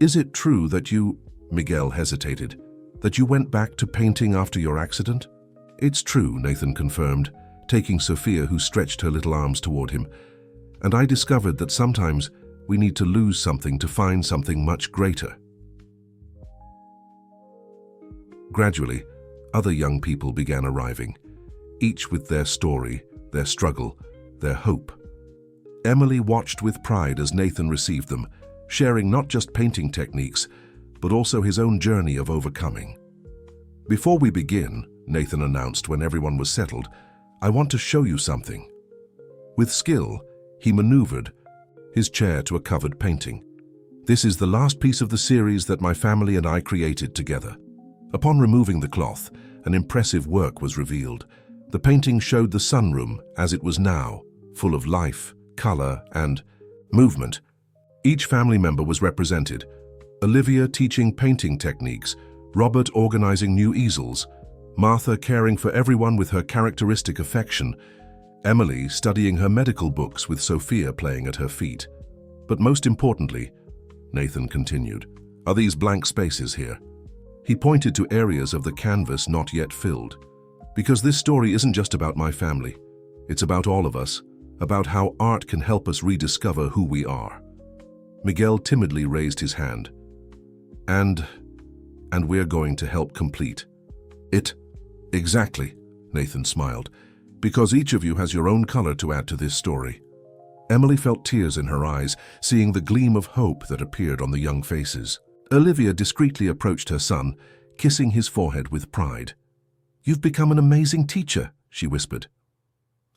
S1: Is it true that you, Miguel hesitated, that you went back to painting after your accident? It's true, Nathan confirmed, taking Sophia, who stretched her little arms toward him. And I discovered that sometimes we need to lose something to find something much greater. Gradually, other young people began arriving, each with their story, their struggle, their hope. Emily watched with pride as Nathan received them, sharing not just painting techniques, but also his own journey of overcoming. Before we begin, Nathan announced when everyone was settled, I want to show you something. With skill, he maneuvered his chair to a covered painting. This is the last piece of the series that my family and I created together. Upon removing the cloth, an impressive work was revealed. The painting showed the sunroom as it was now, full of life, color, and movement. Each family member was represented. Olivia teaching painting techniques, Robert organizing new easels, Martha caring for everyone with her characteristic affection, Emily studying her medical books with Sophia playing at her feet. But most importantly, Nathan continued, are these blank spaces here? He pointed to areas of the canvas not yet filled. Because this story isn't just about my family. It's about all of us, about how art can help us rediscover who we are. Miguel timidly raised his hand. And we're going to help complete it. Exactly, Nathan smiled, because each of you has your own color to add to this story. Emily felt tears in her eyes, seeing the gleam of hope that appeared on the young faces. Olivia discreetly approached her son, kissing his forehead with pride. You've become an amazing teacher, she whispered.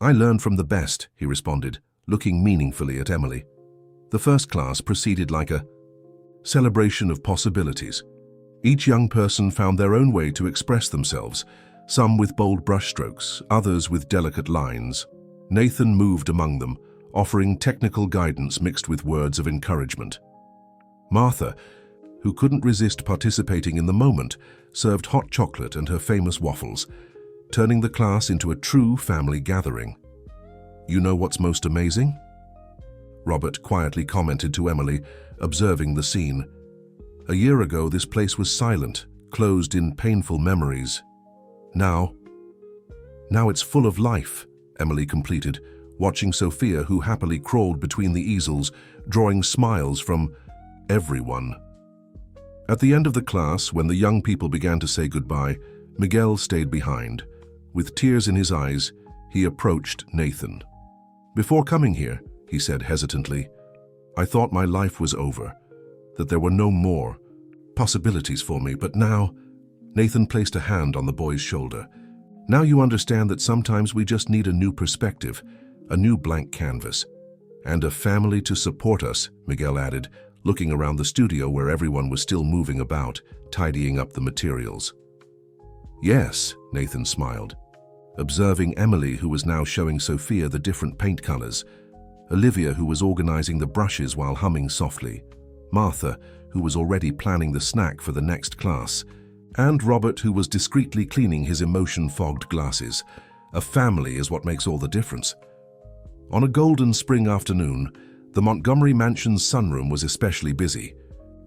S1: I learned from the best, he responded, looking meaningfully at Emily. The first class proceeded like a celebration of possibilities. Each young person found their own way to express themselves, some with bold brushstrokes, others with delicate lines. Nathan moved among them, offering technical guidance mixed with words of encouragement. Martha, who couldn't resist participating in the moment, served hot chocolate and her famous waffles, turning the class into a true family gathering. You know what's most amazing? Robert quietly commented to Emily, observing the scene. A year ago, this place was silent, closed in painful memories. Now it's full of life, Emily completed, watching Sophia, who happily crawled between the easels, drawing smiles from everyone. At the end of the class, when the young people began to say goodbye, Miguel stayed behind. With tears in his eyes, he approached Nathan. Before coming here, he said hesitantly, I thought my life was over, that there were no more possibilities for me, but now, Nathan placed a hand on the boy's shoulder. Now you understand that sometimes we just need a new perspective, a new blank canvas. And a family to support us, Miguel added, looking around the studio where everyone was still moving about, tidying up the materials. Yes, Nathan smiled, observing Emily, who was now showing Sophia the different paint colors, Olivia, who was organizing the brushes while humming softly, Martha, who was already planning the snack for the next class, and Robert, who was discreetly cleaning his emotion-fogged glasses. A family is what makes all the difference. On a golden spring afternoon, the Montgomery Mansion's sunroom was especially busy.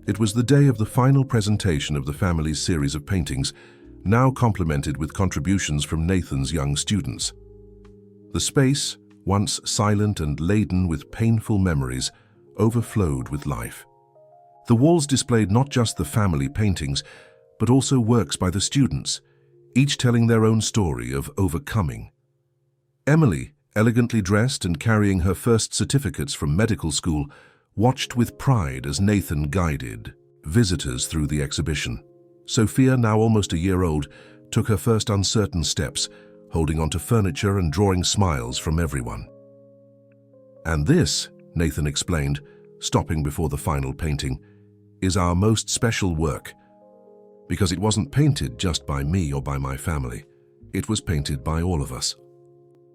S1: It was the day of the final presentation of the family's series of paintings, now complemented with contributions from Nathan's young students. The space, once silent and laden with painful memories, overflowed with life. The walls displayed not just the family paintings, but also works by the students, each telling their own story of overcoming. Emily, elegantly dressed and carrying her first certificates from medical school, watched with pride as Nathan guided visitors through the exhibition. Sophia, now almost a year old, took her first uncertain steps, holding onto furniture and drawing smiles from everyone. And this, Nathan explained, stopping before the final painting, is our most special work, because it wasn't painted just by me or by my family. It was painted by all of us.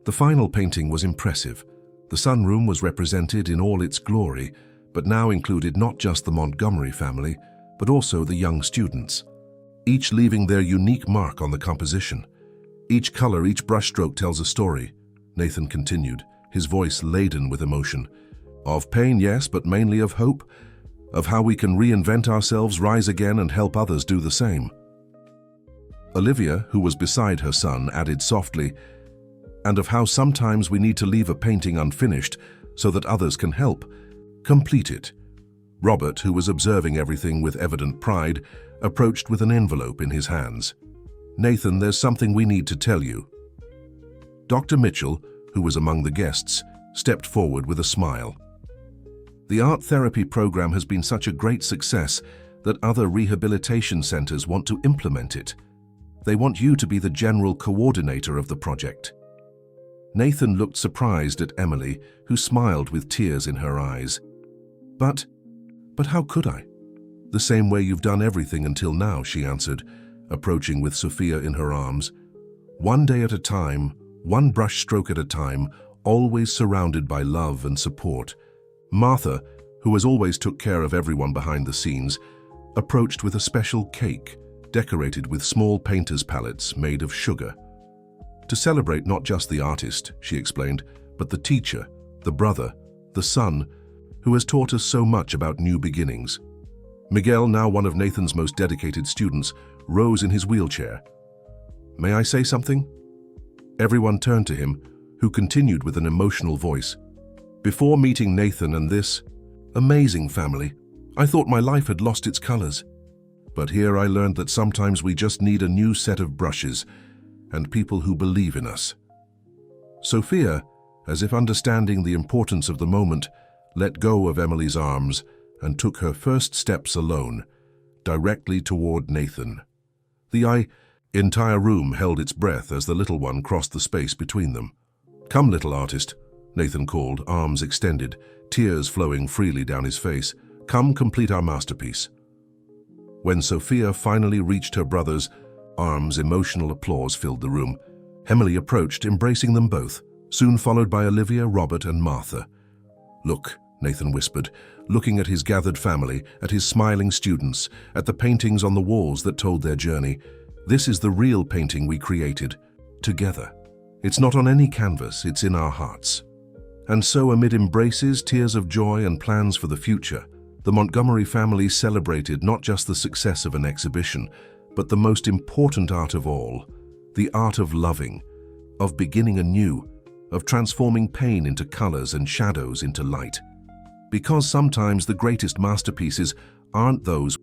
S1: The final painting was impressive. The sunroom was represented in all its glory, but now included not just the Montgomery family, but also the young students, each leaving their unique mark on the composition. Each color, each brushstroke tells a story, Nathan continued, his voice laden with emotion. Of pain, yes, but mainly of hope. of how we can reinvent ourselves, rise again, and help others do the same. Olivia, who was beside her son, added softly, and of how sometimes we need to leave a painting unfinished so that others can help complete it. Robert, who was observing everything with evident pride, approached with an envelope in his hands. "Nathan, there's something we need to tell you." Dr. Mitchell, who was among the guests, stepped forward with a smile. "The art therapy program has been such a great success that other rehabilitation centers want to implement it. They want you to be the general coordinator of the project." Nathan looked surprised at Emily, who smiled with tears in her eyes. But how could I? "The same way you've done everything until now," she answered, approaching with Sophia in her arms. "One day at a time, one brush stroke at a time, always surrounded by love and support." Martha, who as always took care of everyone behind the scenes, approached with a special cake, decorated with small painter's palettes made of sugar. "To celebrate not just the artist," she explained, "but the teacher, the brother, the son, who has taught us so much about new beginnings." Miguel, now one of Nathan's most dedicated students, rose in his wheelchair. "May I say something?" Everyone turned to him, who continued with an emotional voice. "Before meeting Nathan and this amazing family, I thought my life had lost its colors. But here I learned that sometimes we just need a new set of brushes and people who believe in us." Sophia, as if understanding the importance of the moment, let go of Emily's arms and took her first steps alone, directly toward Nathan. The entire room held its breath as the little one crossed the space between them. "Come, little artist," Nathan called, arms extended, tears flowing freely down his face. "Come complete our masterpiece." When Sophia finally reached her brother's arms, emotional applause filled the room. Emily approached, embracing them both, soon followed by Olivia, Robert, and Martha. "Look," Nathan whispered, looking at his gathered family, at his smiling students, at the paintings on the walls that told their journey. "This is the real painting we created, together. It's not on any canvas, it's in our hearts." And so, amid embraces, tears of joy, and plans for the future, the Montgomery family celebrated not just the success of an exhibition, but the most important art of all, the art of loving, of beginning anew, of transforming pain into colors and shadows into light. Because sometimes the greatest masterpieces aren't those